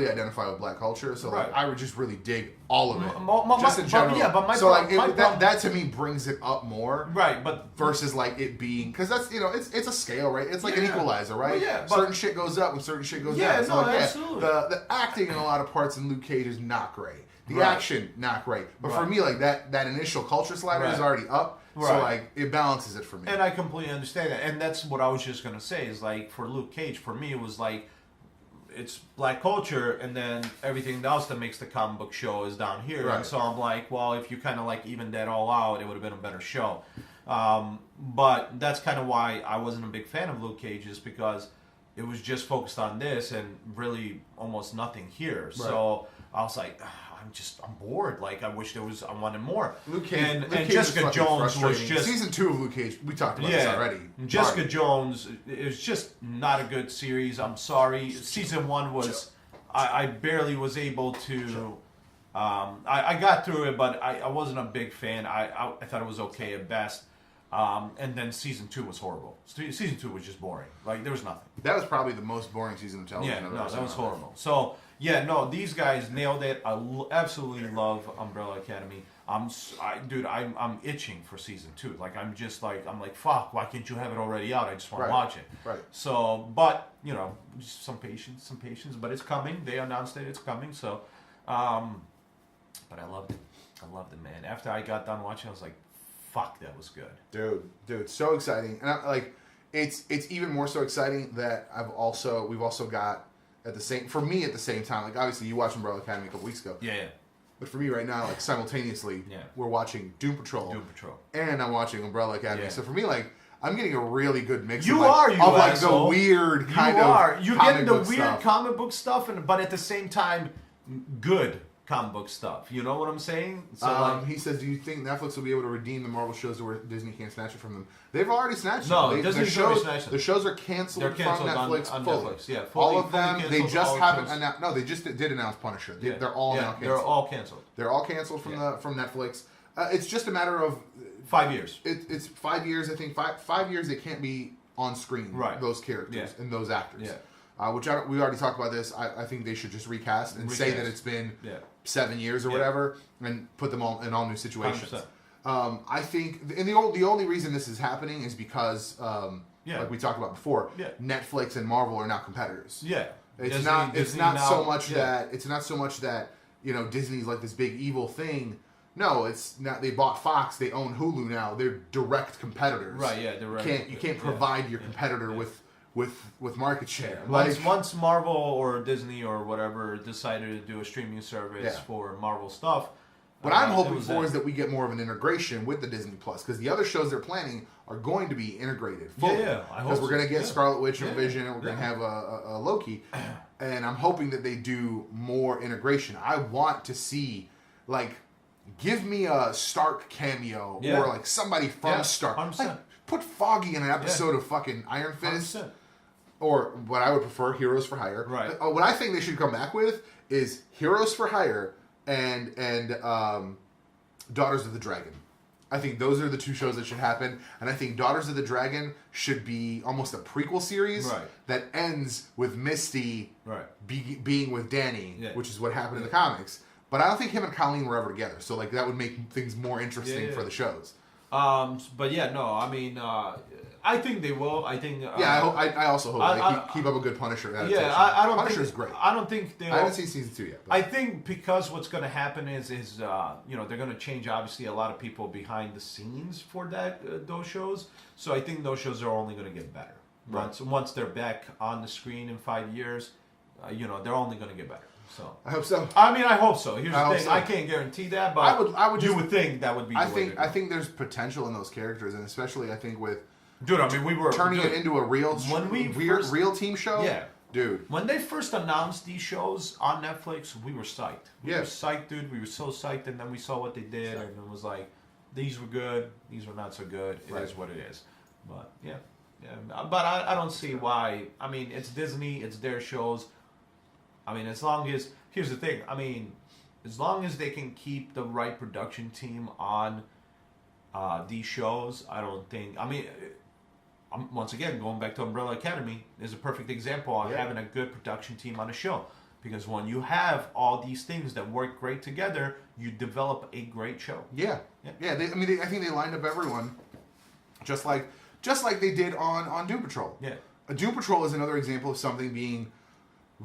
identify with Black culture, so like I would just really dig all of it, just in general. That to me brings it up more. Right, but versus like it being because that's it's a scale, right? It's like an equalizer, right? Well, certain shit goes up and certain shit goes down. So absolutely. The acting in a lot of parts in Luke Cage is not great. The action, not great. But for me, like that initial culture slider is already up. Right. So like it balances it for me. And I completely understand that. And that's what I was just gonna say is like for Luke Cage, for me it was like it's Black culture and then everything else that makes the comic book show is down here. Right. And so I'm like, well, if you kinda like even that all out, it would have been a better show. But that's kind of why I wasn't a big fan of Luke Cage is because it was just focused on this and really almost nothing here. Right. So I was like, I'm bored. Like I wanted more. Luke Cage, and Jessica Jones was just season 2 of Luke Cage. We talked about this already. Jessica Jones is just not a good series. I'm sorry. Season 1 was I barely was able to. I got through it, but I wasn't a big fan. I thought it was okay at best. And then season 2 was horrible. Season 2 was just boring. Like there was nothing. That was probably the most boring season of television. Yeah, no, that was horrible. So yeah, no, these guys nailed it. I absolutely love Umbrella Academy. I'm itching for season 2. Like I'm like fuck. Why can't you have it already out? I just want to watch it. Right. So, but just some patience. But it's coming. They announced that it's coming. So, but I loved it, man. After I got done watching, I was like, fuck, that was good. Dude, so exciting. And it's even more so exciting that we've also got at the same time. Like obviously you watched Umbrella Academy a couple weeks ago. Yeah. But for me right now, like simultaneously, we're watching Doom Patrol. And I'm watching Umbrella Academy. Yeah. So for me, like I'm getting a really good mix. Of like the weird kind of. You're getting the weird comic book stuff, but at the same time, good comic book stuff. You know what I'm saying? So he says, "Do you think Netflix will be able to redeem the Marvel shows where Disney can't snatch it from them?" They've already snatched it. Disney's already snatched it. The shows are canceled from Netflix on fully. Netflix. Yeah, all of them. They just haven't announced. No, they just did announce Punisher. They're all now canceled. They're all canceled. They're all canceled from Netflix. It's just a matter of 5 years. It's 5 years. I think 5 years. They can't be on screen. Right. Those characters and those actors. Yeah. Which we already talked about this. I think they should just recast and say that it's been 7 years or whatever, and put them all in all new situations. 100%. I think, and the only reason this is happening is because, like we talked about before, Netflix and Marvel are now competitors. Yeah, it's not so much that Disney's like this big evil thing. No, it's not. They bought Fox. They own Hulu now. They're direct competitors. Right. Yeah. Direct. You can't provide your competitor with market share. Once Marvel or Disney or whatever decided to do a streaming service for Marvel stuff, what I'm hoping for is that we get more of an integration with the Disney Plus, because the other shows they're planning are going to be integrated fully. Because we're going to get Scarlet Witch and Vision, and we're going to have a Loki, and I'm hoping that they do more integration. I want to see give me a Stark cameo or like somebody from Stark. Like, put Foggy in an episode of fucking Iron Fist. 100%. Or what I would prefer, Heroes for Hire. Right. What I think they should come back with is Heroes for Hire and Daughters of the Dragon. I think those are the two shows that should happen. And I think Daughters of the Dragon should be almost a prequel series that ends with Misty being with Danny, which is what happened in the comics. But I don't think him and Colleen were ever together. So that would make things more interesting for the shows. But I mean, I think they will. I think. I also hope they keep up a good Punisher adaptation. Yeah, I don't. Punisher's great. I don't think they. I haven't seen season 2 yet. But. I think because what's going to happen is they're going to change obviously a lot of people behind the scenes for those shows. So I think those shows are only going to get better. Right. Once they're back on the screen in 5 years, they're only going to get better. So I hope so. I mean, I hope so. Here's the thing: so. I can't guarantee that, but I would. You would think that would be. I think there's potential in those characters, and especially I think with. Dude, I mean, we were turning it into a real team show. Yeah, dude. When they first announced these shows on Netflix, we were psyched. We were psyched, dude. We were so psyched, and then we saw what they did, and it was like, these were good, these were not so good. It is what it is. But but I don't see why. I mean, it's Disney, it's their shows. I mean, as long as here's the thing. I mean, as long as they can keep the right production team on these shows, I don't think. I mean. Once again, going back to Umbrella Academy is a perfect example of having a good production team on a show. Because when you have all these things that work great together, you develop a great show. Yeah. I think they lined up everyone, just like they did on Doom Patrol. Yeah. Doom Patrol is another example of something being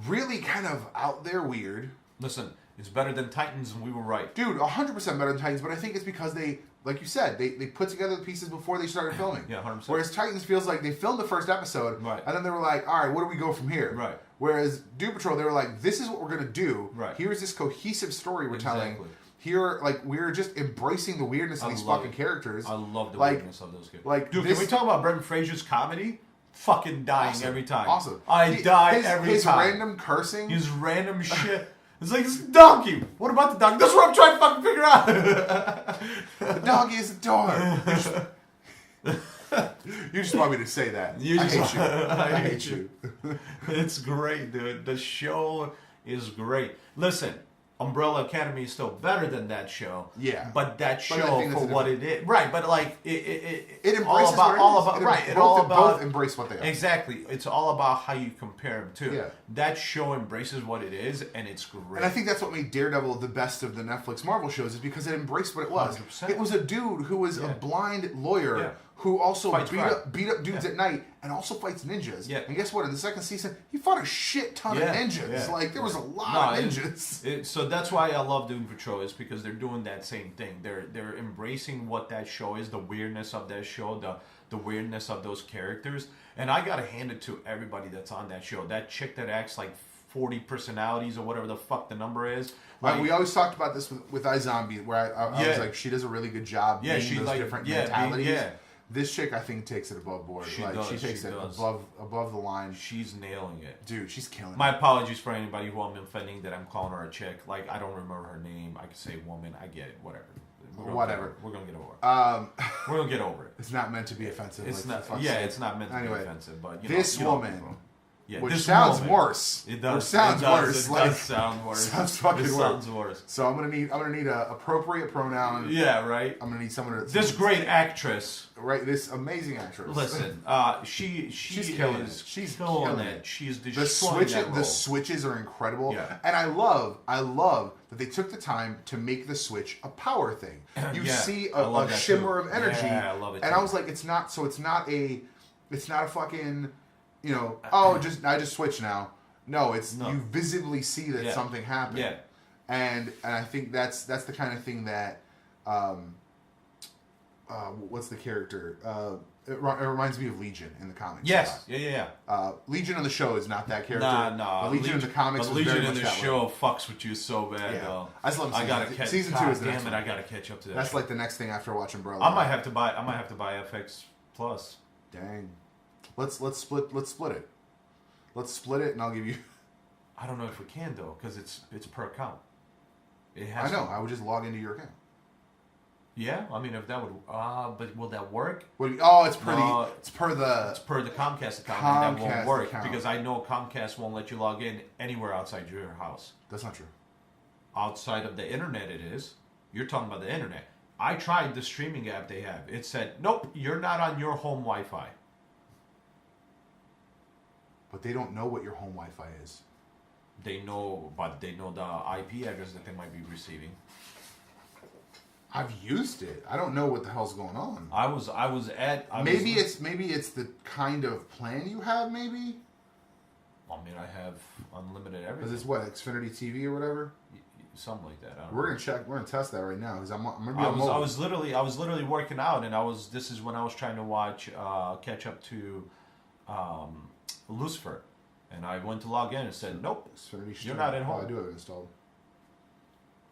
really kind of out there weird. Listen, it's better than Titans, and we were right. Dude, 100% better than Titans, but I think it's because they, like you said, they put together the pieces before they started filming. Yeah, 100%. Whereas Titans feels like they filmed the first episode, and then they were like, all right, where do we go from here? Right. Whereas Doom Patrol, they were like, this is what we're going to do. Right. Here's this cohesive story we're telling. Here, we're just embracing the weirdness of these fucking characters. I love the weirdness of those characters. Dude, can we talk about Brendan Fraser's comedy? Fucking dying every time. Awesome. I die every time. His random cursing. His random shit. It's like, it's a donkey. What about the donkey? That's what I'm trying to fucking figure out. The donkey is a dog. You just want me to say that. I hate you. It's great, dude. The show is great. Listen, Umbrella Academy is still better than that show. Yeah. But that show for what it is. Right, but it embraces both embrace what they are. Exactly. It's all about how you compare them too. Yeah. That show embraces what it is, and it's great. And I think that's what made Daredevil the best of the Netflix Marvel shows, is because it embraced what it was. 100%. It was a dude who was a blind lawyer who also beat up dudes at night and also fights ninjas. Yeah. And guess what? In the second season, he fought a shit ton of ninjas. Yeah. There was a lot of ninjas. So that's why I love Doom Patrol, is because they're doing that same thing. They're embracing what that show is, the weirdness of that show, the weirdness of those characters. And I gotta hand it to everybody that's on that show. That chick that acts like 40 personalities or whatever the fuck the number is. Like, we always talked about this with iZombie, where I was like, she does a really good job being she those like different mentalities. yeah. This chick, I think, takes it above board. She takes it above the line. She's nailing it. Dude, she's killing it. My apologies for anybody who I'm offending that I'm calling her a chick. Like, I don't remember her name. I could say woman. I get it. Whatever. Whatever. We're going to get over it. We're going to get over it. It's not meant to be offensive. It's not. Yeah, it's not meant to be offensive. But this woman... Yeah, which sounds worse. It does. Which sounds worse. It does sound worse. Sounds fucking worse. Sounds worse. So I'm gonna need a appropriate pronoun. Yeah, right. I'm gonna need someone to. This great actress. Right. This amazing actress. Listen, she's killing it. She's killing it. She's destroying that role. The switches are incredible. Yeah. And I love that they took the time to make the switch a power thing. You see a shimmer of energy. Yeah, I love it. And I was like, it's not a fucking. You know, I just switch now. No, you visibly see that something happened. Yeah. And I think that's the kind of thing that what's the character? It reminds me of Legion in the comics. Yes. Yeah. Legion on the show is not that character. Nah. But Legion in the comics is Legion very in much the that show way. fucks with you so bad. Yeah. Though. That's what I'm saying. Season 2 is the damn next it! one. I gotta catch up to that. That's show. like the next thing after watching Umbrella. I might have to buy FX Plus. Dang. Let's split it. Let's split it, and I'll give you. I don't know if we can though, because it's per account. I know. I would just log into your account. Yeah, I mean, if that would, but will that work? It's per the Comcast account, and that won't work account. because I know Comcast won't let you log in anywhere outside your house. That's not true. Outside of the internet, it is. You're talking about the internet. I tried the streaming app they have. It said, nope, you're not on your home Wi-Fi. But they don't know what your home Wi-Fi is. They know the IP address that they might be receiving. I've used it. I don't know what the hell's going on. Maybe it's the kind of plan you have. Maybe. I mean, I have unlimited everything. Is this what, Xfinity TV or whatever? Something like that. We're gonna check. We're gonna test that right now because I'm gonna be I was literally working out, and this is when I was trying to catch up to Lucifer, and I went to log in and said, nope, you're not at home. I do have it installed.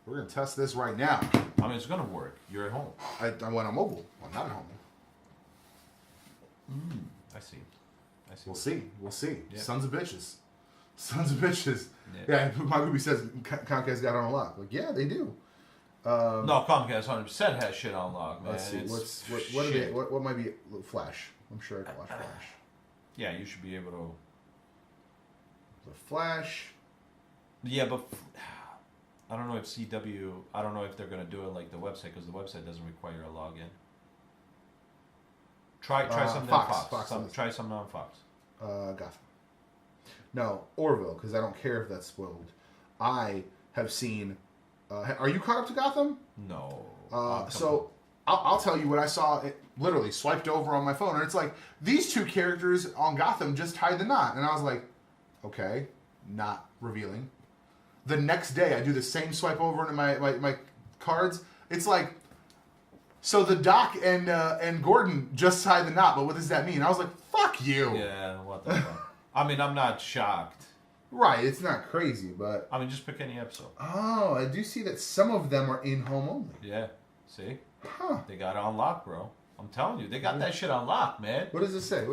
We're gonna test this right now. I mean, it's gonna work. You're at home. I went on mobile. I'm not at home. I see. We'll see. Yeah. Sons of bitches. Yeah, my movie says Comcast got it on lock. Like, yeah, they do. No, Comcast 100% has shit on lock, man. Let's see. What might be Flash? I'm sure I can watch Flash. Yeah, you should be able to. The Flash. Yeah, but I don't know if CW. I don't know if they're gonna do it like the website because the website doesn't require a login. Try something on Fox. Try something on Fox. Gotham. No, Orville, because I don't care if that's spoiled. I have seen. Are you caught up to Gotham? No. So I'll tell you what I saw. It literally swiped over on my phone, and it's like these two characters on Gotham just tied the knot, and I was like, okay, not revealing. The next day, I do the same swipe over into my cards. It's like, so the Doc and Gordon just tied the knot, but what does that mean? I was like, fuck you. Yeah, what the fuck? I mean, I'm not shocked. Right, it's not crazy, but... I mean, just pick any episode. Oh, I do see that some of them are in-home only. Yeah, see? Huh. They got it on lock, bro. I'm telling you, they got that shit on lock, man. What does it say?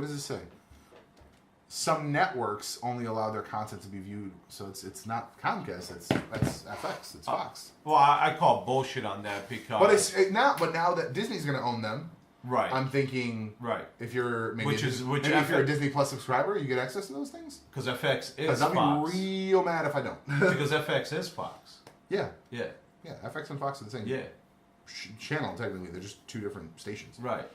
Some networks only allow their content to be viewed, so it's not Comcast, it's FX, it's Fox. Well, I call bullshit on that because... But now that Disney's going to own them... Right. I'm thinking. Right. If you're if you're a Disney Plus subscriber, you get access to those things. Because FX is Because Fox. I'll be real mad if I don't. Because FX is Fox. Yeah. Yeah. Yeah. FX and Fox are the same. Yeah. Channel technically, they're just two different stations. Right.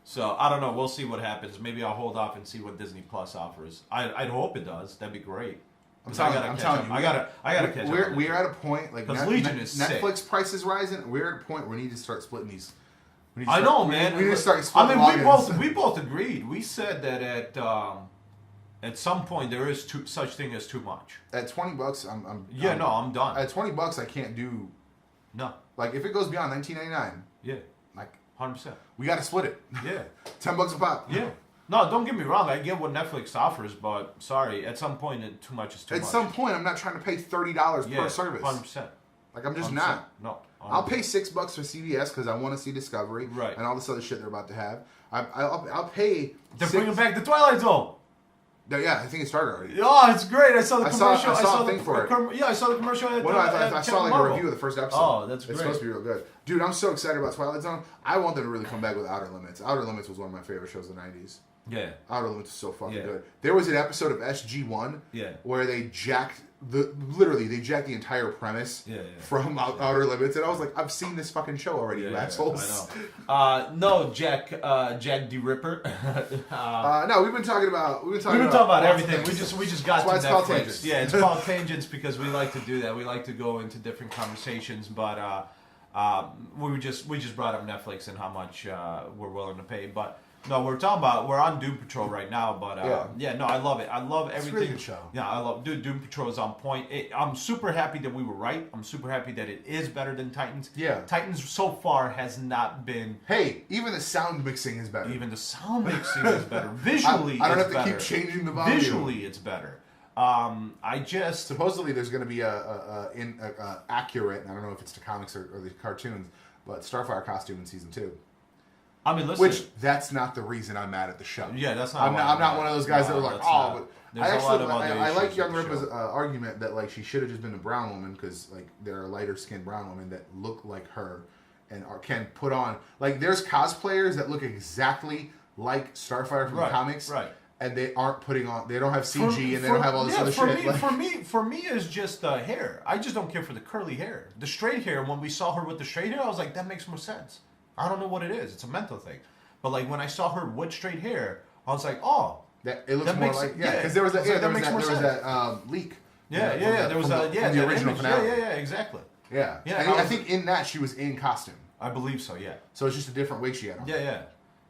So I don't know. We'll see what happens. Maybe I'll hold off and see what Disney Plus offers. I'd hope it does. That'd be great. I'm telling you. I gotta catch up. We're at a point like Legion is Netflix sick. price is rising. We're at a point where we need to start splitting these. I know, man. We need to start splitting. I mean, we both agreed. We said that at some point there is such thing as too much. At $20, I'm I'm done. At $20, I can't do. No. Like if it goes beyond $19.99. Yeah. Like 100%. We got to split it. Yeah. $10 a pop. Yeah. No, don't get me wrong. I get what Netflix offers, but sorry, at some point, too much is too much. At some point, I'm not trying to pay $30 per service. 100%. Like, I'm just 100%. not. No. 100%. I'll pay $6 for CBS because I want to see Discovery right. and all this other shit they're about to have. I'll pay. They're bringing back the Twilight Zone. Yeah, I think it started already. Oh, it's great! I saw the commercial. I saw a thing for it. Yeah, I saw the commercial. I saw like a review of the first episode. Oh, that's great. It's supposed to be real good, dude. I'm so excited about Twilight Zone. I want them to really come back with Outer Limits. Outer Limits was one of my favorite shows of the '90s. Yeah, Outer Limits is so fucking good. There was an episode of SG-1 where they jacked the entire premise from Outer Limits, and I was like, I've seen this fucking show already, you assholes. I know. No, Jack the Ripper. No, we've been talking about everything. We just got to Netflix. Tangents. Yeah, it's called tangents because we like to do that. We like to go into different conversations, but we just brought up Netflix and how much we're willing to pay, but. No, we're on Doom Patrol right now, but no, I love it. I love everything. It's a really good show. Yeah, I love Doom Patrol is on point. I'm super happy that we were right. I'm super happy that it is better than Titans. Yeah. Titans so far has not been. Hey, even the sound mixing is better. Even the sound mixing is better. Visually, I don't have to better. keep changing the volume. Visually, it's better. Supposedly there's going to be a accurate. I don't know if it's the comics or the cartoons, but Starfire costume in season 2. I mean, listen. Which that's not the reason I'm mad at the show. Yeah, that's not. I'm not one of those guys that are like, oh. But I like Young Ripa's argument that like she should have just been a brown woman because like there are lighter skinned brown women that look like her and can put on like there's cosplayers that look exactly like Starfire from the comics, right? And they aren't putting on. They don't have CG and they don't have all this other shit. For me, it's just hair. I just don't care for the curly hair. The straight hair. When we saw her with the straight hair, I was like, that makes more sense. I don't know what it is. It's a mental thing. But like when I saw her with straight hair, I was like, oh, it looks more like because there was that leak. There was the original finale. Yeah, exactly. Yeah. And I think in that she was in costume. I believe so. Yeah. So it's just a different wig she had on. Yeah.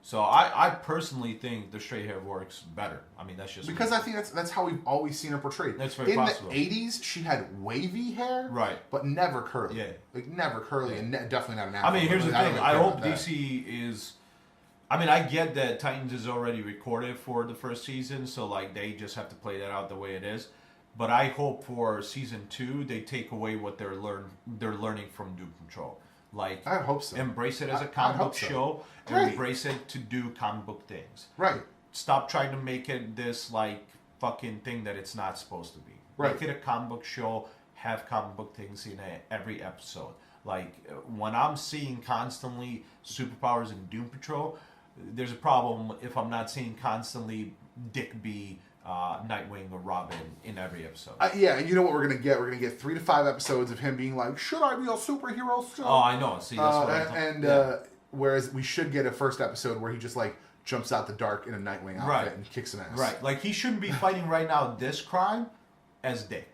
So I personally think the straight hair works better. I mean, that's just because I think that's how we've always seen her portrayed. That's very possible. In the '80s, she had wavy hair, right, but never curly. Yeah, like never curly, and definitely not an afro. I mean, here's the thing. I hope DC is. I mean, I get that Titans is already recorded for the first season, so like they just have to play that out the way it is. But I hope for season 2 they take away what they're learning from Doom Patrol. Like, I hope so. Embrace it as a comic book show. Right. Embrace it to do comic book things. Right. Stop trying to make it this like fucking thing that it's not supposed to be. Right. Make it a comic book show. Have comic book things in every episode. Like when I'm seeing constantly superpowers in Doom Patrol, there's a problem if I'm not seeing constantly Dick B, Nightwing or Robin in every episode. Yeah, and you know what we're gonna get? We're gonna get 3 to 5 episodes of him being like, "Should I be a superhero still?" Oh, I know. See, that's what I'm talking. Whereas we should get a first episode where he just like jumps out the dark in a Nightwing outfit and kicks some ass. Right, like he shouldn't be fighting right now this crime as Dick.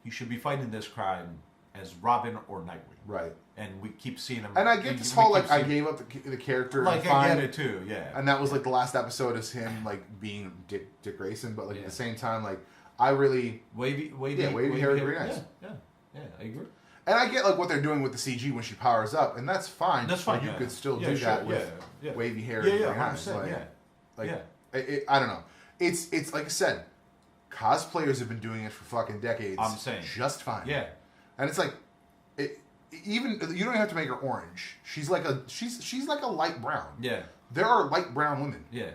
He should be fighting this crime as Robin or Nightwing. Right. And we keep seeing him. And I get this whole like I gave up the character. Like I get it too, yeah. And that was like the last episode is him like being Dick Grayson, but like at the same time, like I really wavy hair, very nice. Yeah, I agree. And I get like what they're doing with the CG when she powers up, and that's fine. That's fine. You could still do that with wavy hair. Yeah, 100%, I don't know. It's like I said, cosplayers have been doing it for fucking decades. I'm saying just fine. Yeah, and it's like. Even you don't even have to make her orange. She's like a light brown. Yeah. There are light brown women. Yeah.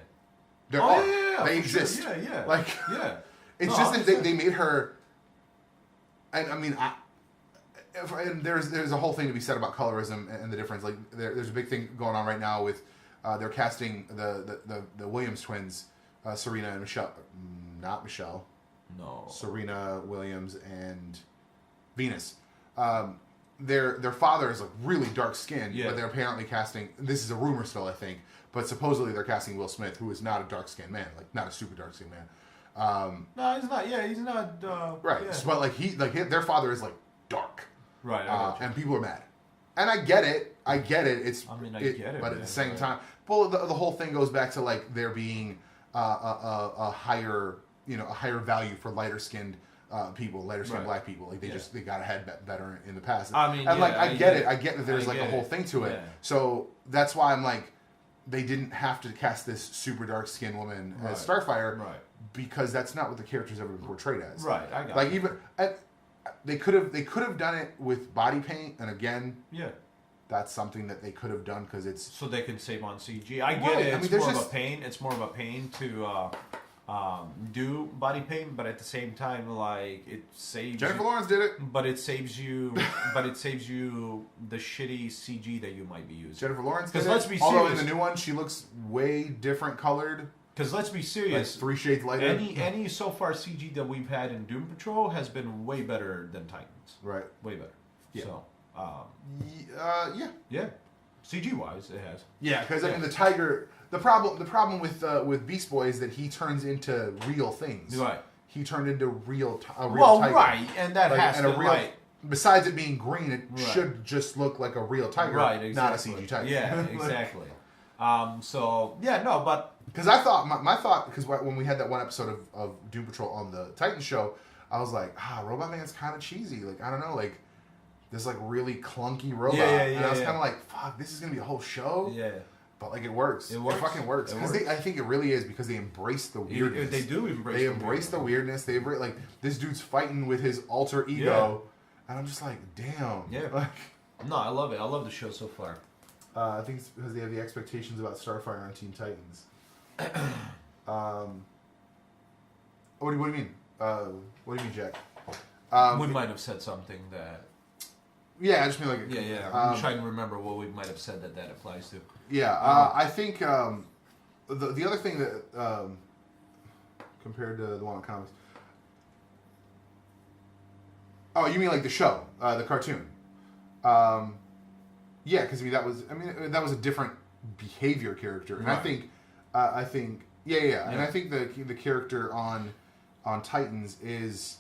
There are. Yeah, they exist. Sure. Yeah. Like it's just that they made her. And I mean, and there's a whole thing to be said about colorism and the difference. Like there's a big thing going on right now with they're casting the Williams twins, Serena and Michelle. Not Michelle. No. Serena Williams and Venus. Their father is like really dark skinned, but they're apparently casting. This is a rumor still, I think, but supposedly they're casting Will Smith, who is not a dark skinned man, like not a super dark skinned man. No, he's not. Yeah, he's not. Right, yeah. But like their father is like dark, right? And people are mad, and I get it. I get it. I get it. But at the same time, well, the whole thing goes back to like there being a higher value for lighter skinned people, lighter skinned black people. Like they got ahead better in the past. I mean, and like I get it. I get that there's like a whole thing to it. Yeah. So that's why I'm like, they didn't have to cast this super dark skinned woman as Starfire, because that's not what the character's ever been portrayed as. Right, I got like it. even they could have done it with body paint, and again, that's something that they could have done because it's so they can save on CG. I get it. It's more of a pain. It's more of a pain to do body paint, but at the same time, like it saves. Jennifer Lawrence did it, but it saves you. But it saves you the shitty CG that you might be using. Jennifer Lawrence, because let's be serious. Although in the new one, she looks way different colored. Because let's be serious, like 3 shades lighter. Any so far CG that we've had in Doom Patrol has been way better than Titans. Right. Way better. Yeah. So. Yeah. CG wise, it has. Yeah, because I mean the tiger. The problem with Beast Boy is that he turns into real things. Right. He turned into a real tiger. Right, and that has to like. Besides it being green, it should just look like a real tiger, right? Exactly. Not a CG tiger. Yeah, exactly. So yeah, no, but because I thought my thought because when we had that one episode of Doom Patrol on the Titan show, I was like, Robot Man's kind of cheesy. Like I don't know, like this like really clunky robot, and I was kind of like, fuck, this is gonna be a whole show. Yeah. But like it works. It fucking works. Because I think it really is because they embrace the weirdness. They do embrace. They embrace the weirdness. They embrace like this dude's fighting with his alter ego, and I'm just like, damn. Yeah. Like, no, I love it. I love the show so far. I think it's because they have the expectations about Starfire on Teen Titans. What do you mean? What do you mean, Jack? We might have said something that. Yeah, I just mean like. Yeah. I'm trying to remember what we might have said that applies to. Yeah, I think the other thing that compared to the one on comics. Oh, you mean like the show, the cartoon? Yeah, because that was a different behavior character, and right. I think yeah, and I think the character on Titans is.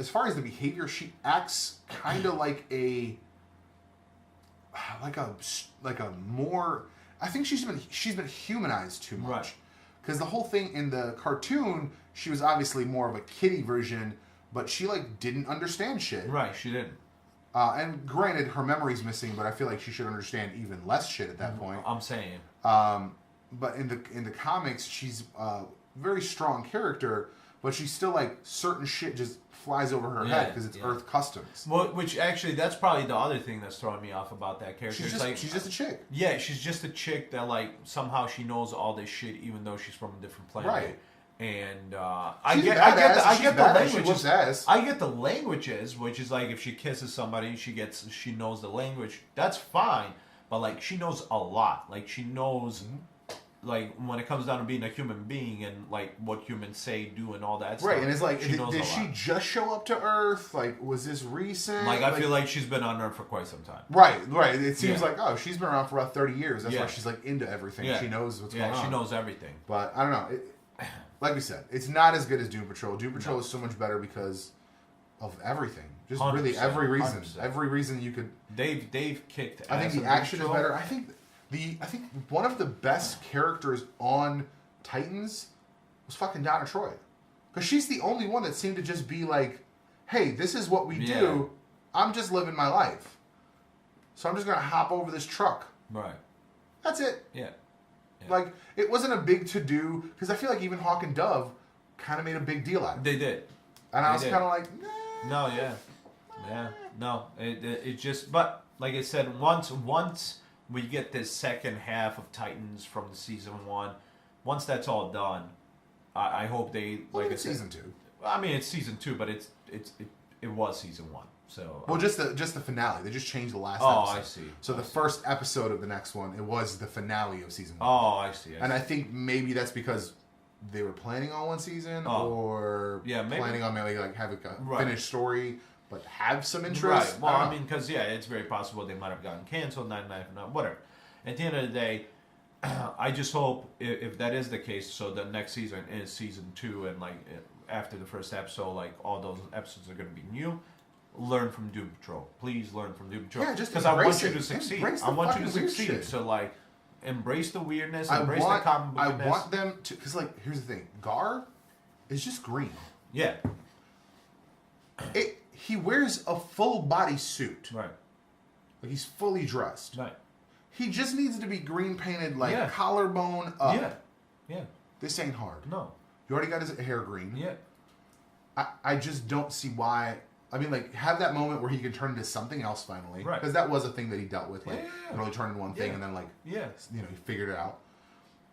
As far as the behavior, she acts kind of like a more. I think she's been humanized too much. Right. Because the whole thing in the cartoon, she was obviously more of a kiddie version, but she like didn't understand shit. Right, she didn't. And granted, her memory's missing, but I feel like she should understand even less shit at that point. I'm saying. But in the comics, she's a very strong character. But she's still like certain shit just flies over her head because it's Earth customs. Well, which actually that's probably the other thing that's throwing me off about that character. She's just a chick. Yeah, she's just a chick that like somehow she knows all this shit even though she's from a different planet. Right. And I get the languages. I get the languages, which is like if she kisses somebody, she knows the language. That's fine, but like she knows a lot. Like she knows. Mm-hmm. Like when it comes down to being a human being and like what humans say, do, and all that stuff. Right, and it's like, did she just show up to Earth? Like, was this recent? Like, I feel like she's been on Earth for quite some time. Right. It seems like, she's been around for about 30 years. That's why she's like into everything. Yeah. She knows what's going on. Yeah, she knows everything. But I don't know. Like we said, it's not as good as Doom Patrol. Doom Patrol is so much better because of everything. Just really every reason. 100%. Every reason you could. They've kicked ass. I think the action is better. I think one of the best characters on Titans was fucking Donna Troy. Because she's the only one that seemed to just be like, hey, this is what we do. I'm just living my life. So I'm just going to hop over this truck. Right. That's it. Yeah. Like, it wasn't a big to-do. Because I feel like even Hawk and Dove kind of made a big deal out of it. They did. And I was kind of like, nah. No, yeah. Yeah. No. It just, but like I said, once we get this second half of Titans from season 1. Once that's all done, I hope they like it's season 2. I mean, it's season 2, but it was season 1. So just the finale. They just changed the last episode. Oh, I see. So the first episode of the next one, it was the finale of season 1. Oh, I see. And I think maybe that's because they were planning on one season, or planning on maybe like having a finished story. But have some interest. Right. Well, I mean, because it's very possible they might have gotten canceled, whatever. At the end of the day, I just hope if that is the case, so the next season is season 2, and like after the first episode, like all those episodes are going to be new. Learn from Doom Patrol, please. Learn from Doom Patrol. Yeah, just because I want you to succeed. I want you to succeed. Shit. So like, embrace the weirdness. Embrace the comic book. I want them to, because like here's the thing, Gar is just green. Yeah. He wears a full body suit. Right. Like he's fully dressed. Right. He just needs to be green painted, like Yeah. collarbone up. Yeah. Yeah. This ain't hard. No. You already got his hair green. Yeah. I just don't see why. I mean, like, have that moment where he can turn into something else finally. Right. Because that was a thing that he dealt with. Like, Yeah. really turn into one thing Yeah. and then, like, Yeah. you know, he figured it out.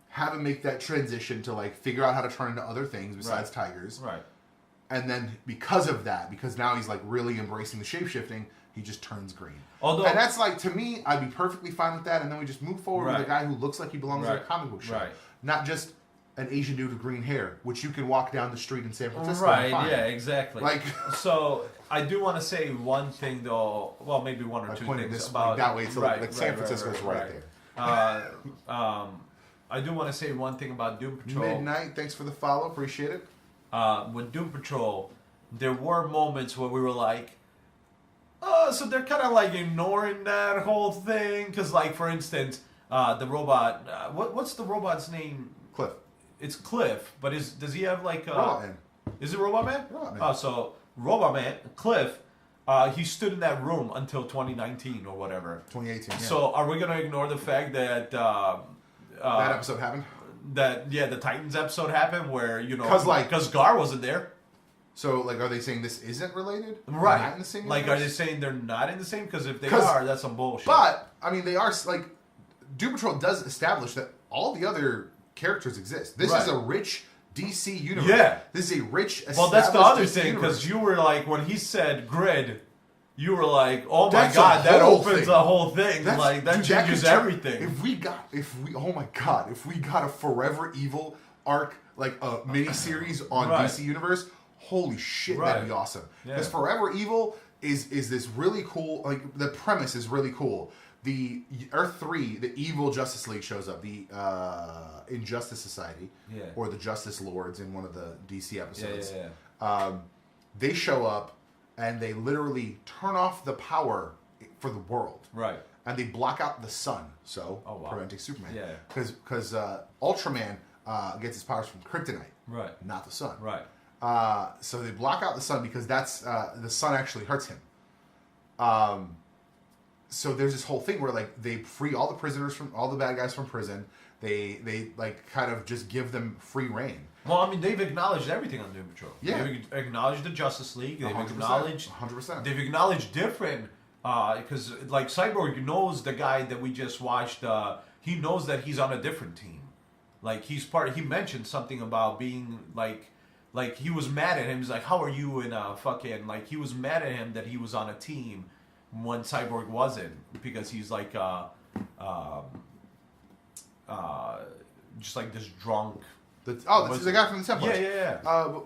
Have him make that transition to, like, figure out how to turn into other things besides tigers. Right. And then because of that, because now he's, like, really embracing the shape-shifting, he just turns green. Although, And that's, like, to me, I'd be perfectly fine with that. And then we just move forward with Right. a guy who looks like he belongs in a Right. comic book show. Right. Not just an Asian dude with green hair, which you can walk down the street in San Francisco right, and find. yeah, exactly. Like, so I do want to say one thing though. Well, maybe one or I two pointed things this about like that way, so right, like San right, Francisco is right there. I do want to say one thing about Doom Patrol. Midnight, thanks for the follow, appreciate it. With Doom Patrol, there were moments where we were like, so they're kind of like ignoring that whole thing. Because, like, for instance, the robot, what's the robot's name? Cliff. It's Cliff, but does he have like Robot Man. Is it Robot Man? Robot Man. Oh, so Robot Man, Cliff, he stood in that room until 2019 or whatever. 2018, yeah. So are we gonna ignore the fact that that episode happened? that the Titans episode happened where, you know, 'Cause, like- because Gar wasn't there, So, like, are they saying this isn't related? right? Not in the same like, are they universe? saying they're not in the same? Because if they 'Cause- are, that's some bullshit. But, I mean, they are, like, Doom Patrol does establish that all the other characters exist. This is Right. a rich DC universe. Yeah. This is a rich, well, that's the established other DC thing, universe. because you were like, when he said grid, you were like, oh my That's a god, that whole opens thing. the whole thing. That's- Like, that dude, changes could turn- everything. If we oh my god, if we got a Forever Evil arc, like a miniseries on Right. DC Universe, holy shit, Right. that'd be awesome. Yeah. Because Forever Evil is this really cool, like, the premise is really cool. The Earth 3, the evil Justice League shows up, the Injustice Society, Yeah. or the Justice Lords in one of the DC episodes. Yeah. They show up and they literally turn off the power for the world. Right. And they block out the sun, so Oh, wow. preventing Superman. Yeah. Because Ultraman gets his powers from kryptonite, Right. not the sun. Right. So they block out the sun because that's the sun actually hurts him. So there's this whole thing where, like, they free all the prisoners from all the bad guys from prison. They like kind of just give them free reign. Well, I mean, they've acknowledged everything on Doom Patrol. Yeah. They've acknowledged the Justice League. They've 100%, acknowledged 100%. They've acknowledged different because, like, Cyborg knows the guy that we just watched. He knows that he's on a different team. Like, he's part. He mentioned something about being like he was mad at him. He's like, "How are you in a fucking like?" He was mad at him that he was on a team when Cyborg wasn't, because he's like just like this drunk. This is the guy from the Templars. Yeah.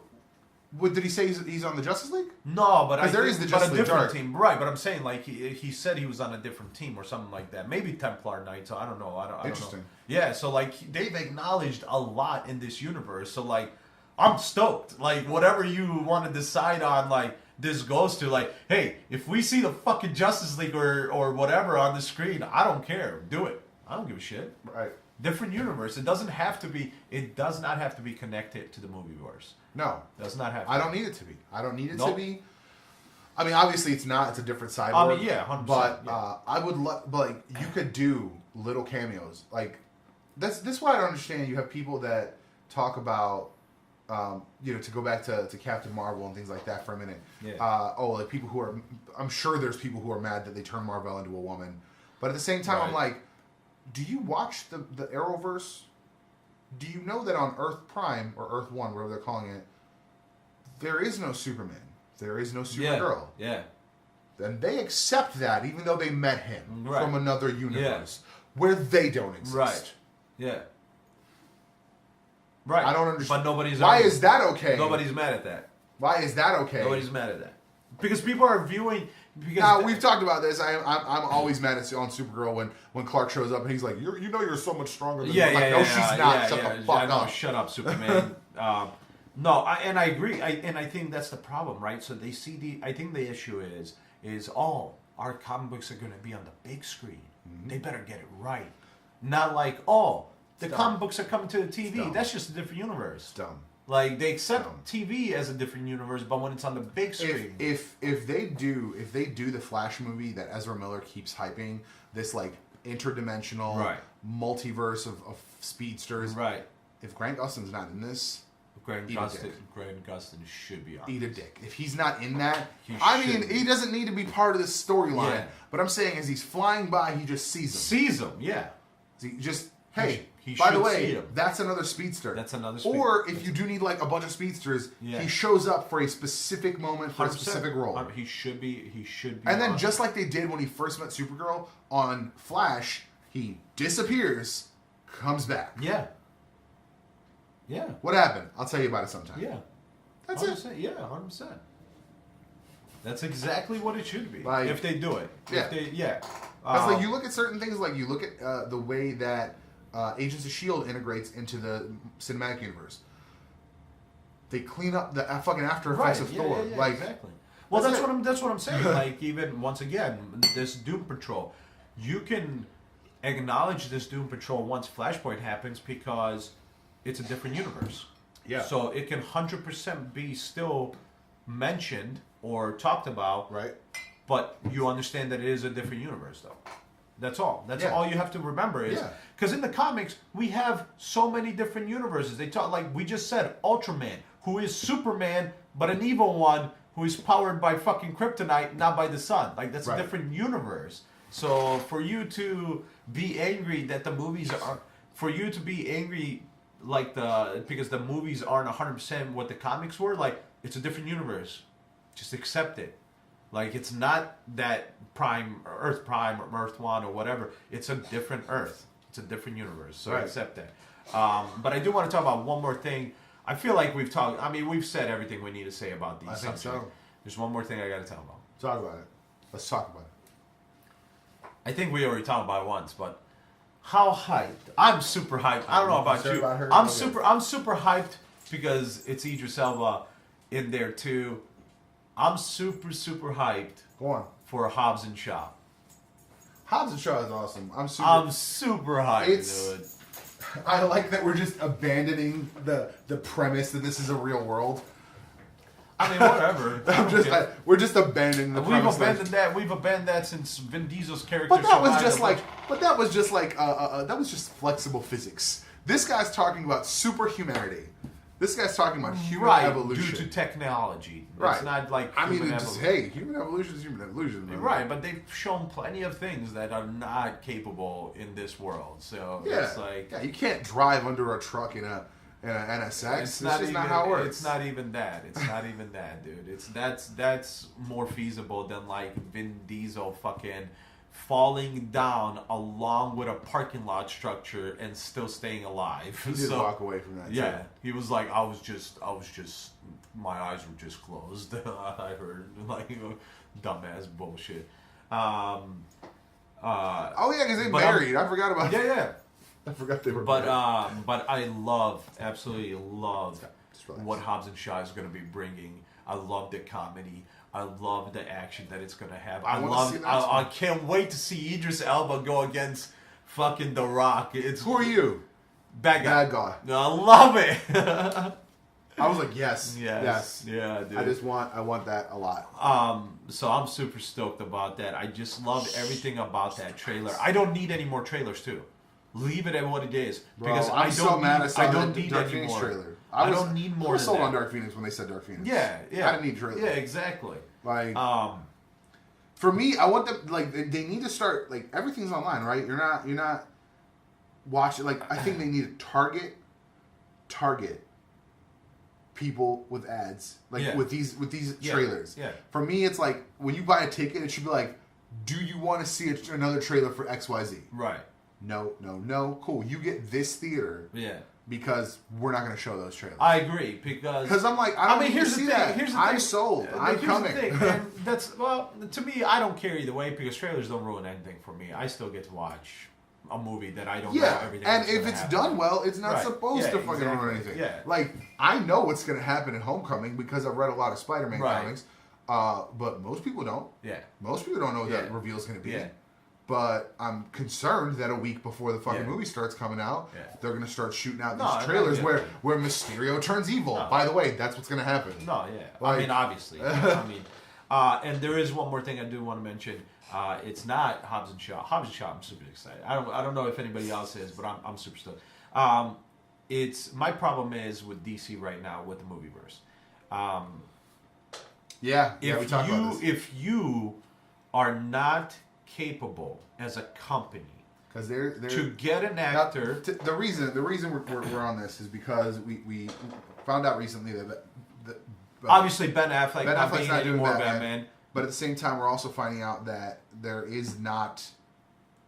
What did he say? He's on the Justice League? No, but There is the Justice a League different Dark. team, right? But I'm saying, like, he said he was on a different team or something like that. Maybe Templar Knights. I don't know. I don't Interesting. know. Yeah, so like they've acknowledged a lot in this universe. So like, I'm stoked. Like, whatever you want to decide on, like, this goes to, like, hey, if we see the fucking Justice League or whatever on the screen, I don't care. Do it. I don't give a shit. Right. Different universe. It does not have to be connected to the movieverse. No. Does not have to. I don't need it to be. I don't need it to Nope. be. I mean, obviously it's not. It's a different cyborg. I mean, yeah, 100%, But yeah. I would but like, you could do little cameos. Like, that's why I don't understand. You have people that talk about, to go back to Captain Marvel and things like that for a minute. Yeah. Like people who are. I'm sure there's people who are mad that they turn Marvel into a woman, but at the same time, I'm Right. like, do you watch the Arrowverse? Do you know that on Earth Prime or Earth 1, whatever they're calling it, there is no Superman. There is no Supergirl. Yeah. And they accept that, even though they met him Right. from another universe where they don't exist. Right. Yeah. Right. I don't understand. But nobody's. Why is that okay? Nobody's mad at that. Why is that okay? Nobody's mad at that. Because people are viewing. Because Now, we've talked about this. I'm always mad at on Supergirl when Clark shows up and he's like, you're so much stronger than me. I'm like, no, she's not. Shut the fuck I know, up. Shut up, Superman. No, I agree. I think that's the problem, right? So they see I think the issue is our comic books are going to be on the big screen. Mm-hmm. They better get it right. Not like, the comic books are coming to the TV. Dumb. That's just a different universe. It's dumb. Like they accept TV as a different universe, but when it's on the big screen, if they do the Flash movie that Ezra Miller keeps hyping, this like interdimensional multiverse of speedsters, right? If Grant Gustin's not in this, Grant Gustin should be on. Eat a dick. If he's not in that, he doesn't need to be part of this storyline. Yeah. But I'm saying, as he's flying by, he just sees him. Yeah. He just, hey, by the way, that's another speedster. Or if you do need like a bunch of speedsters, he shows up for a specific moment for a specific role. He should be. And then just like they did when he first met Supergirl on Flash, he disappears, comes back. Yeah. Yeah. What happened? I'll tell you about it sometime. Yeah. That's 100%, it. Yeah, 100%. That's exactly what it should be. Like, if they do it. Yeah. Because like you look at certain things, like you look at the way that Agents of S.H.I.E.L.D. integrates into the cinematic universe. They clean up the fucking after effects of Thor. Yeah, like, exactly. Well, that's what I'm saying. Like, even, once again, this Doom Patrol. You can acknowledge this Doom Patrol once Flashpoint happens because it's a different universe. Yeah. So it can 100% be still mentioned or talked about. Right. But you understand that it is a different universe, though. That's all. That's all you have to remember is because in the comics we have so many different universes. They talk like we just said, Ultraman, who is Superman, but an evil one who is powered by fucking kryptonite, not by the sun. Like that's a different universe. So for you to be angry that the movies are, for you to be angry like because the movies aren't 100% what the comics were, like it's a different universe. Just accept it. Like it's not that Earth Prime or Earth 1 or whatever. It's a different Earth. It's a different universe. So accept that. But I do want to talk about one more thing. I feel like we've said everything we need to say about these subjects. I think so. There's one more thing I got to talk about. Talk about it. Let's talk about it. I think we already talked about it once, but how hyped? I'm super hyped. I don't know about you. I'm super hyped because it's Idris Elba in there too. I'm super hyped. Go on. For Hobbs and Shaw. Hobbs and Shaw is awesome. I'm super hyped, dude. I like that we're just abandoning the premise that this is a real world. I mean, whatever. We're just abandoning the premise. We've abandoned that since Vin Diesel's character. But that was just flexible physics. This guy's talking about superhumanity. This guy's talking about human evolution. Due to technology. Right. It's not like human evolution. Human evolution is human evolution. Man. Right, but they've shown plenty of things that are not capable in this world. So it's like... Yeah, you can't drive under a truck in a NSX. It's not how it works. It's not even that. It's not even that, dude. That's more feasible than like Vin Diesel fucking falling down along with a parking lot structure and still staying alive. He did walk away from that. Yeah, he was like, I was just, my eyes were just closed. I heard like dumbass bullshit. Oh yeah, because they married. I forgot about. Yeah. I forgot they were. But I absolutely love what Hobbs and Shaw is going to be bringing. I love the comedy. I love the action that it's going to have. I can't wait to see Idris Elba go against fucking The Rock. Who are you? Bad guy. I love it. I was like, yes. Yeah, dude. I want that a lot. So I'm super stoked about that. I just love everything about that trailer. I don't need any more trailers too. Leave it at what it is. Because I don't need Dark Phoenix more. Trailer. I don't need more. I was sold on Dark Phoenix when they said Dark Phoenix. Yeah. I didn't need trailers. Yeah, exactly. Like, for me, I want them they need to start everything's online, right? You're not watching. I think they need to target people with ads with these trailers. Yeah. For me, it's like when you buy a ticket, it should be like, do you want to see another trailer for XYZ? Right. No. Cool. You get this theater. Yeah. Because we're not going to show those trailers. I agree because I'm like, I mean, here's the thing. I'm sold. I'm coming. And that's to me, I don't care either way because trailers don't ruin anything for me. I still get to watch a movie that I don't know everything. And if it's done well, it's not supposed to fucking ruin anything. Yeah. Like I know what's going to happen in Homecoming because I've read a lot of Spider-Man comics. But most people don't. Yeah. Most people don't know what that reveal is going to be. Yeah. But I'm concerned that a week before the fucking Yeah. movie starts coming out, Yeah. they're gonna start shooting out No, these trailers I where get that. where Mysterio turns evil. No. By the way, that's what's gonna happen. No, yeah. Like- I mean, obviously. I mean, and there is one more thing I do want to mention. It's not Hobbs and Shaw. Hobbs and Shaw, I'm super excited. I don't know if anybody else is, but I'm super stoked. It's my problem is with DC right now with the movieverse. Yeah, we talked about this. If you are not capable as a company Because they're to get an now, actor, the reason we're on this is because we found out recently that obviously Ben Affleck Ben not Affleck's being not any doing more Batman. Batman. But at the same time, we're also finding out that there is not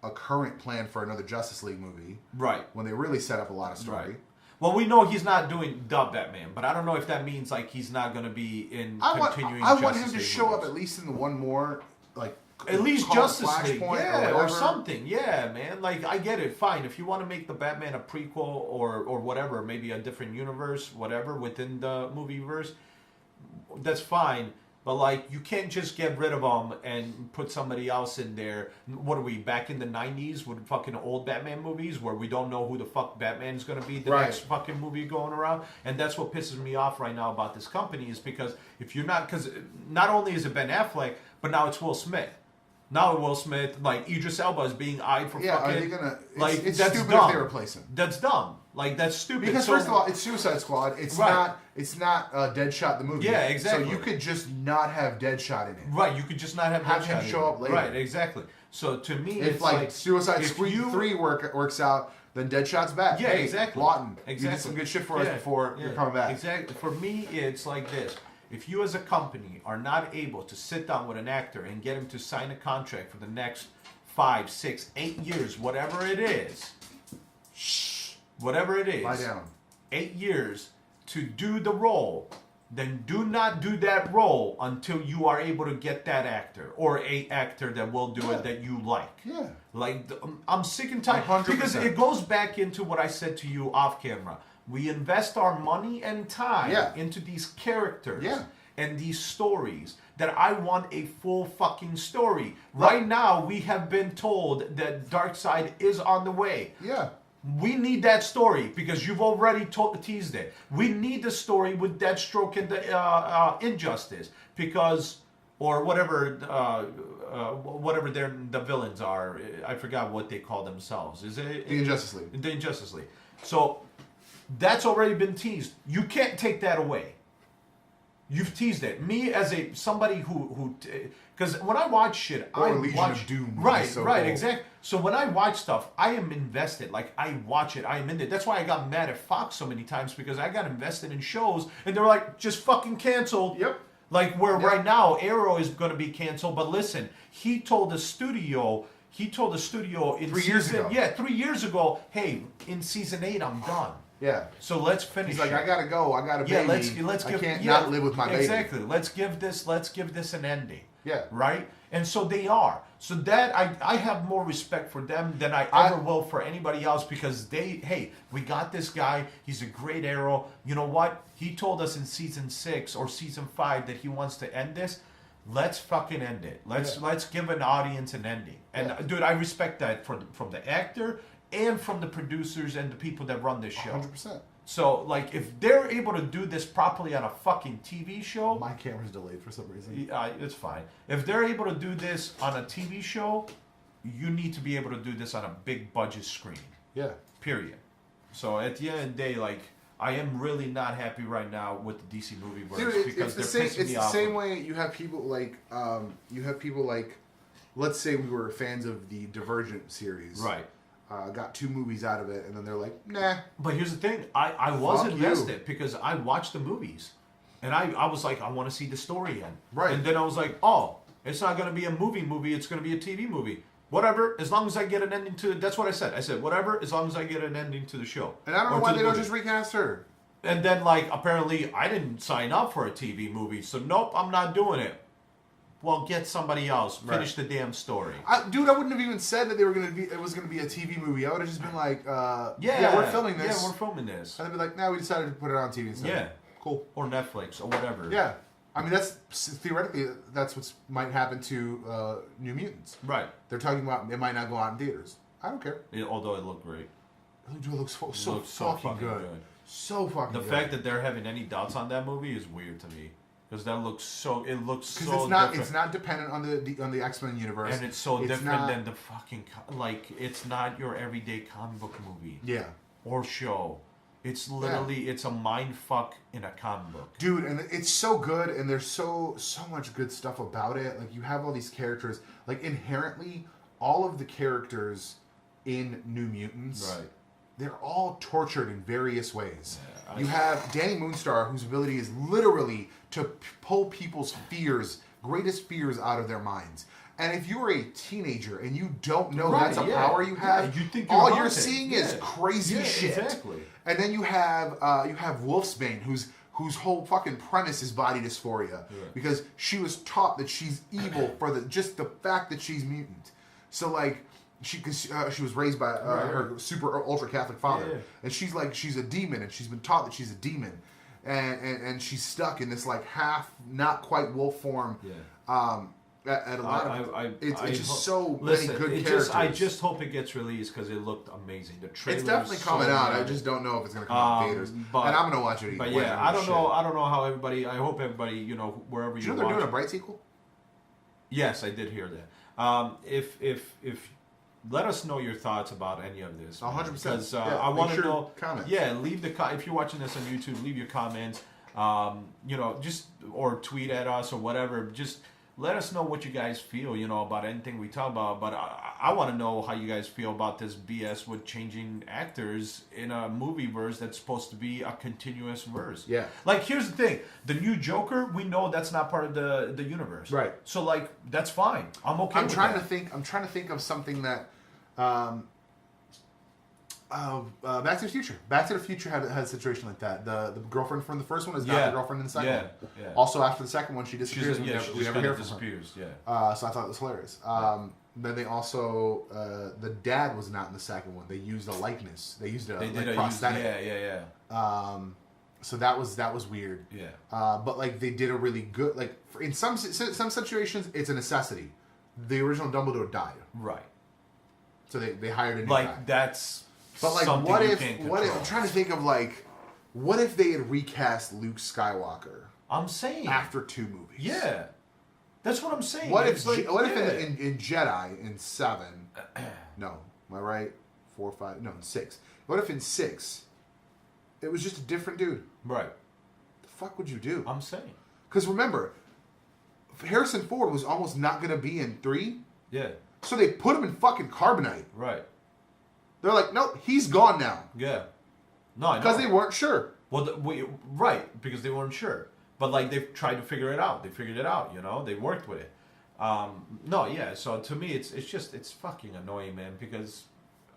a current plan for another Justice League movie. Right. When they really set up a lot of story. Right. Well, we know he's not doing the Batman, but I don't know if that means like he's not going to be in continuing. I want Justice him to League show movies. up at least in the one more, like At least call it Justice League, Flashpoint yeah, or whatever. something, yeah, man. Like I get it, fine. If you want to make the Batman a prequel or whatever, maybe a different universe, whatever within the movieverse, that's fine. But like, you can't just get rid of them and put somebody else in there. What are we back in the '90s with fucking old Batman movies where we don't know who the fuck Batman's gonna be the Right. next fucking movie going around? And that's what pisses me off right now about this company is because if you're not, because not only is it Ben Affleck, but now it's Will Smith. Now Will Smith, like Idris Elba, is being eyed for Yeah, fucking. are they gonna? Like It's that's stupid dumb. if they replace him. That's dumb. Like that's stupid. Because So- first of all, it's Suicide Squad. It's Right. not. It's not Deadshot the movie. Yeah, exactly. So you could just not have Deadshot in it. right, you could just not have Have Deadshot him in show it. up later. Right, exactly. So to me, If it's like Suicide if Squad you- 3 works out, then Deadshot's back. Yeah, Hey, exactly. Lawton, you Exactly. did some good shit for us before you're coming back. Exactly. For me, it's like this. If you as a company are not able to sit down with an actor and get him to sign a contract for the next 5, 6, 8 years, whatever it is, whatever it is, Lie down. 8 years to do the role, then do not do that role until you are able to get that actor or a actor that will do it that you like. Yeah. Like, I'm sick and tired. 100%. Because it goes back into what I said to you off camera. We invest our money and time Yeah. into these characters Yeah. and these stories that I want a full fucking story. Right now, we have been told that Darkseid is on the way. Yeah. We need that story because you've already teased it. We need the story with Deathstroke and the Injustice because, or whatever, whatever the villains are. I forgot what they call themselves. Is it The Injustice League. The Injustice League. So that's already been teased. You can't take that away. You've teased it. Me as somebody who because when I watch shit, Or I Legion watch of Doom, which right, is so right, cool. exactly. So when I watch stuff, I am invested. Like I watch it, I am in it. That's why I got mad at Fox so many times because I got invested in shows and they're like, just fucking canceled. Yep. Like where Yep. right now Arrow is going to be canceled, but listen, he told the studio in 3 years season, ago. yeah, 3 years ago, hey, in season 8 I'm done. Yeah. So let's finish. He's like, it. I gotta go. I got a Yeah, baby. let's give. I can't yeah, not live with my baby. Exactly. Let's give this an ending. Yeah. Right. And so they are. So that I have more respect for them than I ever will for anybody else because we got this guy. He's a great Arrow. You know what? He told us in season 6 or season 5 that he wants to end this. Let's fucking end it. Let's give an audience an ending. And dude, I respect that from the actor and from the producers and the people that run this show. 100%. So, like, if they're able to do this properly on a fucking TV show, My camera's delayed for some reason. it's fine. If they're able to do this on a TV show, you need to be able to do this on a big budget screen. Yeah. Period. So, at the end of the day, like, I am really not happy right now with the DC movie Dude, because it's they're the same. pissing It's me the off. same way you have people like, let's say we were fans of the Divergent series. Right. Got 2 movies out of it, and then they're like, nah. But here's the thing. I was Fuck you. invested because I watched the movies. And I was like, I want to see the story end. Right. And then I was like, oh, it's not going to be a movie. It's going to be a TV movie. Whatever, as long as I get an ending to it. That's what I said. I said, whatever, as long as I get an ending to the show. And I don't know Or why to they the don't movie. just recast her. And then, like, apparently I didn't sign up for a TV movie. So, nope, I'm not doing it. Well, get somebody else. Finish the damn story. Dude, I wouldn't have even said that it was gonna be a TV movie. I would have just been like, yeah, we're filming this. Yeah, we're filming this. And they'd be like, no, we decided to put it on TV instead. Yeah. Cool. Or Netflix or whatever. Yeah. I mean, that's theoretically that's what might happen to New Mutants. Right. They're talking about it might not go out in theaters. I don't care. Although it looked great. It looks so Looks fucking good. So fucking good. The fact that they're having any doubts on that movie is weird to me. Because that looks so... It looks so different. It's not dependent on the X-Men universe. And it's so different than the fucking... Like, it's not your everyday comic book movie. Yeah. Or show. It's literally... It's a mind fuck in a comic book. Dude, and it's so good, and there's so much good stuff about it. Like, you have all these characters. Like, inherently, all of the characters in New Mutants... Right. They're all tortured in various ways. Yeah, you have Danny Moonstar, whose ability is literally to pull people's greatest fears out of their minds. And if you're a teenager and you don't know that's a power you have, you think all you're seeing is crazy shit. Exactly. And then you have Wolfsbane, whose whole fucking premise is body dysphoria, because she was taught that she's evil for just the fact that she's mutant. So like. She was raised by her super ultra Catholic father, and she's a demon, and she's been taught that she's a demon, and she's stuck in this like half not quite wolf form. At a lot of it's just so many good characters. I just hope it gets released because it looked amazing. The trailer it's definitely coming out. I just don't know if it's going to come out in theaters, and I'm going to watch it. But yeah, I don't know. I don't know how everybody. I hope everybody, wherever you. Do you know they're doing a Bright sequel? Yes, I did hear that. If let us know your thoughts about any of this. 100%. Because I want to know. Comments. Yeah, leave if you're watching this on YouTube, leave your comments. Just or tweet at us or whatever. Just let us know what you guys feel. About anything we talk about. But I want to know how you guys feel about this BS with changing actors in a movie verse that's supposed to be a continuous verse. Yeah. Like here's the thing: the new Joker, we know that's not part of the universe. Right. So like that's fine. I'm okay. I'm trying to think of something that. Back to the Future. Back to the Future had a situation like that. The girlfriend from the first one is not the girlfriend in the second one. Yeah. Also, after the second one, she disappears. We never hear from her. Yeah. So I thought it was hilarious. Then they also the dad was not in the second one. They used a likeness. They used a prosthetic. So that was weird. Yeah. But like they did a really good in some situations it's a necessity. The original Dumbledore died. Right. So they hired a new guy. That's. But like, what if I'm trying to think of what if they had recast Luke Skywalker? I'm saying after 2 movies. Yeah, that's what I'm saying. What if in Jedi in 7? No, am I right? 4, 5? No, in 6. What if in 6 it was just a different dude? Right. The fuck would you do? I'm saying. Because remember, Harrison Ford was almost not going to be in 3. Yeah. So they put him in fucking carbonite. Right. They're like, nope, he's gone now. Yeah. No, because they weren't sure. Well, right, because they weren't sure. But like they've tried to figure it out. They figured it out. They worked with it. So to me, it's fucking annoying, man. Because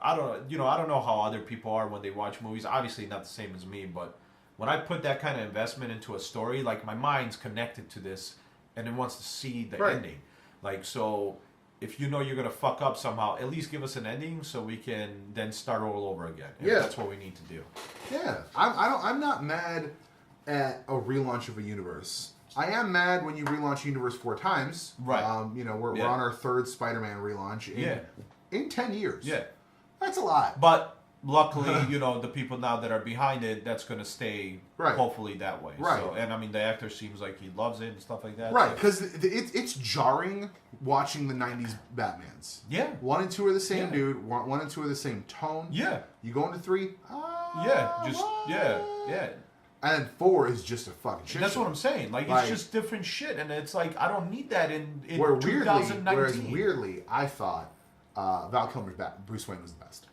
I don't know how other people are when they watch movies. Obviously, not the same as me, but when I put that kind of investment into a story, like my mind's connected to this, and it wants to see the ending. Like so. If you're gonna fuck up somehow, at least give us an ending so we can then start all over again. That's what we need to do. Yeah, I'm not mad at a relaunch of a universe. I am mad when you relaunch a universe 4 times. Right. We're on our 3rd Spider-Man relaunch in 10 years. Yeah. That's a lot. But luckily, the people now that are behind it, that's going to stay hopefully that way. Right. So, and I mean, the actor seems like he loves it and stuff like that. Right, because it's jarring watching the 90s Batmans. Yeah. 1 and 2 are the same dude. 1 and 2 are the same tone. Yeah. You go into 3. Yeah. And then 4 is just a fucking shit. That's show. what I'm saying. Like, it's just different shit. And it's like, I don't need that in 2019. Whereas weirdly, I thought Val Kilmer's Bruce Wayne was the best.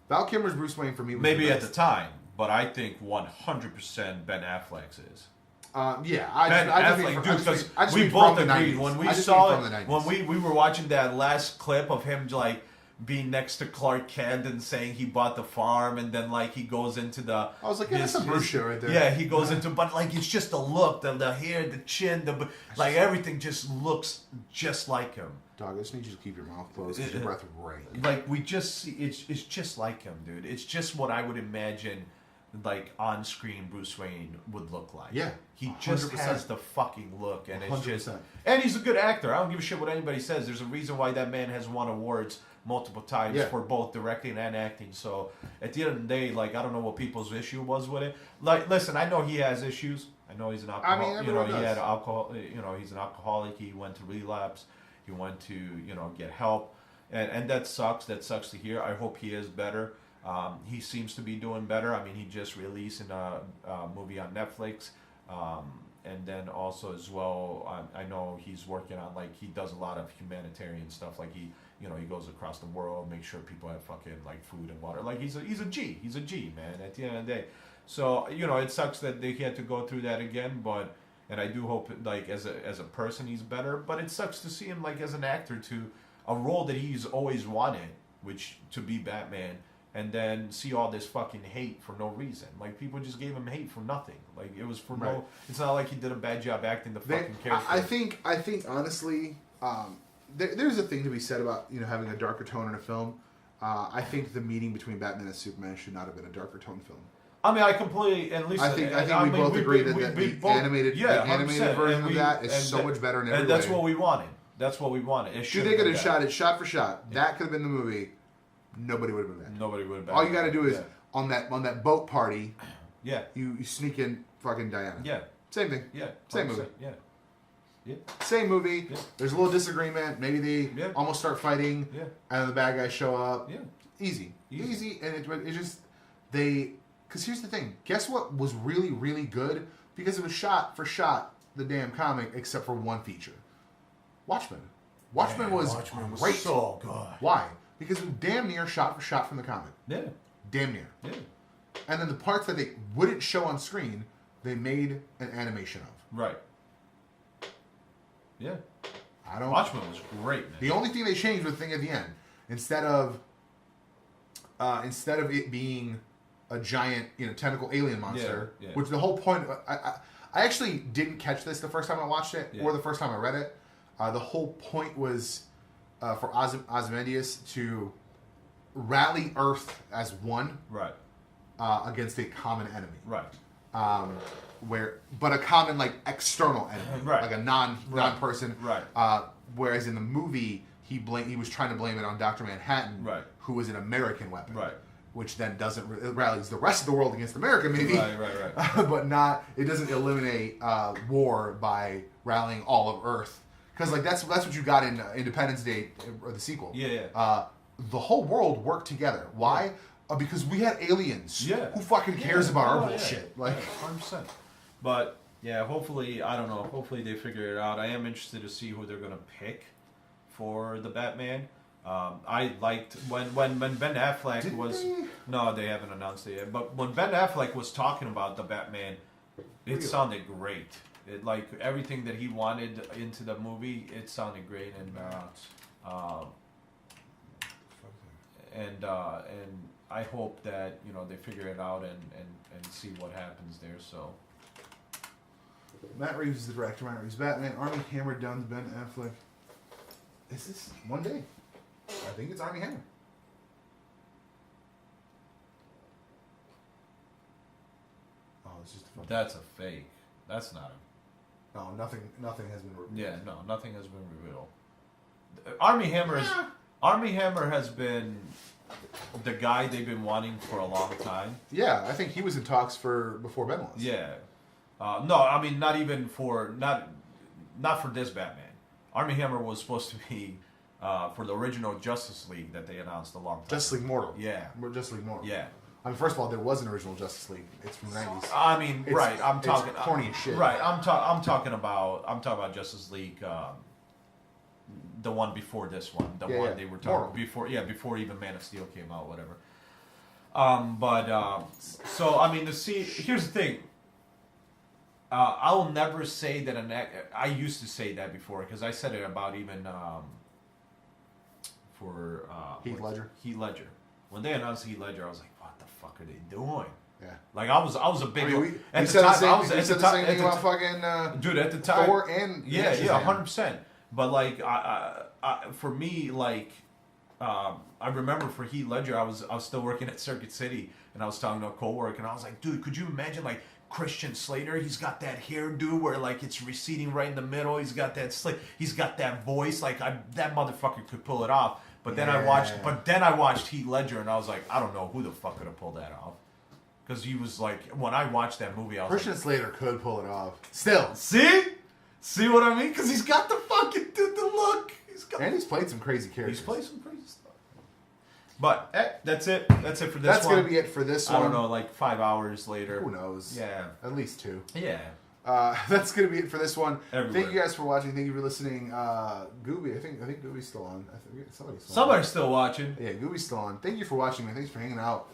Val Kilmer's Bruce Wayne for me was maybe the at the time, but I think 100% Ben Affleck's is. We both agreed when we saw it. When we were watching that last clip of him like being next to Clark Kent and saying he bought the farm, and then like he goes into the. I was like, that's some Bruce shit right there. Yeah, he goes into, but like it's just the look, the hair, the chin, like everything just looks just like him. Dog, I just need you to keep your mouth closed because your breath will break. Like we just see, it's just like him, dude. It's just what I would imagine like on-screen Bruce Wayne would look like. Yeah, he just 100%. has the fucking look, and it's 100%. just, and he's a good actor. I don't give a shit what anybody says. There's a reason why that man has won awards multiple times for both directing and acting. So at the end of the day, like, I don't know what people's issue was with it. Like, listen, I know he has issues. I know he's an alcoholic. You know, he had alcohol. You know, he's an alcoholic. He went to relapse. He went to get help, and that sucks. That sucks to hear. I hope he is better. He seems to be doing better. I mean, he just released a movie on Netflix, and then also as well, I know he's working on, like, he does a lot of humanitarian stuff. Like he goes across the world, makes sure people have fucking like food and water. Like he's a G. He's a G, man. At the end of the day, so it sucks that he had to go through that again, but. And I do hope, like, as a person, he's better. But it sucks to see him, like, as an actor, to a role that he's always wanted, which to be Batman, and then see all this fucking hate for no reason. Like, people just gave him hate for nothing. Like, it was for no. It's not like he did a bad job acting the fucking character. I think honestly, there's a thing to be said about having a darker tone in a film. I think the meeting between Batman and Superman should not have been a darker tone film. I mean, I completely, and Lisa, I think we both agree that the animated version of that is so much better in every way. And that's what we wanted. That's what we wanted. Dude, they could have shot it shot for shot. Yeah. That could have been the movie. Nobody would have been mad. Nobody would have been. All you got to do is on that boat party. Yeah. You sneak in fucking Diana. Yeah. Same thing. Yeah. Same movie. Yeah. Yeah. Same movie. Yeah. There's a little disagreement. Maybe they almost start fighting. Yeah. And then the bad guys show up. Yeah. Easy. And it just they. Because here's the thing. Guess what was really, really good? Because it was shot for shot, the damn comic, except for one feature. Watchmen. Watchmen was great. So good. Why? Because it was damn near shot for shot from the comic. Yeah. Damn near. Yeah. And then the parts that they wouldn't show on screen, they made an animation of. Right. Yeah. Watchmen was great, man. The only thing they changed was the thing at the end. Instead of it being a giant, tentacle alien monster, which the whole point. I actually didn't catch this the first time I watched it, or the first time I read it. The whole point was for Ozymandias to rally Earth as one, right, against a common enemy, right. But a common, like, external enemy, right, like a non-person, right. Whereas in the movie he was trying to blame it on Dr. Manhattan, right, who was an American weapon, right. Which then doesn't rallies the rest of the world against America, maybe. Right. But it doesn't eliminate war by rallying all of Earth. Because, like, that's what you got in Independence Day, or the sequel. Yeah. The whole world worked together. Why? Because we had aliens. Yeah. Who fucking cares about our bullshit? Yeah. Like, 100%. But yeah, hopefully, I don't know. Hopefully they figure it out. I am interested to see who they're gonna pick for the Batman. I liked when Ben Affleck was. No, they haven't announced it yet. But when Ben Affleck was talking about the Batman, it sounded great. It, like, everything that he wanted into the movie, it sounded great, and I hope that they figure it out and see what happens there. So. Matt Reeves is the director. Matt Reeves Batman. Armie Hammer done Ben Affleck. Is this one day? I think it's Armie Hammer. Oh, it's just a fun. That's a fake. That's not a. No, nothing has been revealed. Yeah, no, nothing has been revealed. Armie Hammer has been the guy they've been wanting for a long time. Yeah, I think he was in talks before Ben was. Yeah. No, I mean not for this Batman. Armie Hammer was supposed to be for the original Justice League that they announced a long time. Justice League Mortal. Yeah. Justice League Mortal. Yeah. I mean, first of all, there was an original Justice League. It's from the 90s. I mean, right. I'm talking corny as shit. Right. I'm talking about Justice League, the one before this one, one they were talking before even Man of Steel came out, whatever. So I mean, here's the thing. I'll never say that I used to say that before because I said it about even for Heath Ledger. Heath Ledger. When they announced Heath Ledger, I was like, "What the fuck are they doing?" Yeah. Like I was a big. We said the same thing about fucking dude at the time. Thor and 100%. But like, for me, like, I remember for Heath Ledger, I was still working at Circuit City, and I was talking to a coworker, and I was like, dude, could you imagine like Christian Slater? He's got that hairdo where like it's receding right in the middle. He's got that he's got that voice. Like that motherfucker could pull it off. But then I watched Heath Ledger, and I was like, I don't know who the fuck could have pulled that off. Because he was like, when I watched that movie, I was Christian like, Slater could pull it off. Still. See what I mean? Because he's got the fucking the look. He's played some crazy characters. He's played some crazy stuff. But that's it. That's it for this That's one. going to be it for this one. I don't know, like 5 hours later. Who knows? Yeah. At least 2. Yeah. That's going to be it for this one. Everywhere. Thank you guys for watching. Thank you for listening. Gooby, I think Gooby's still on. Somebody's still watching. Yeah, Gooby's still on. Thank you for watching, man. Thanks for hanging out.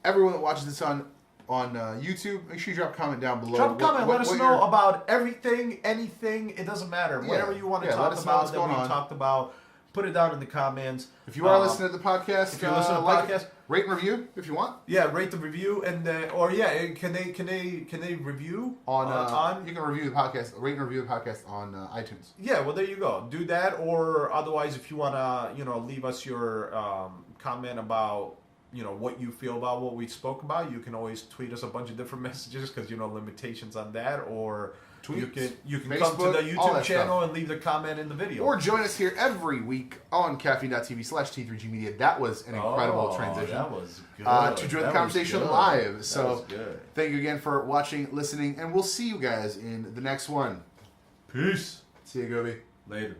Everyone that watches this on YouTube, make sure you drop a comment down below. Drop a comment. Let us know about everything, anything. It doesn't matter. Whatever you want to talk about that we talked about, put it down in the comments. If you are listening to the podcast, if you're listening to the podcast, rate and review if you want. Yeah, rate the review and can they review on you can review the podcast, rate and review the podcast on iTunes. Yeah, well there you go. Do that, or otherwise if you want to leave us your comment about what you feel about what we spoke about, you can always tweet us a bunch of different messages because limitations on that, or tweets, you can Facebook, come to the YouTube channel stuff. And leave the comment in the video, or join us here every week on caffeine.tv/T3G Media. That was an incredible transition. That was good. To join the conversation live. So good. Thank you again for watching, listening, and we'll see you guys in the next one. Peace. See you, Gobi. Later.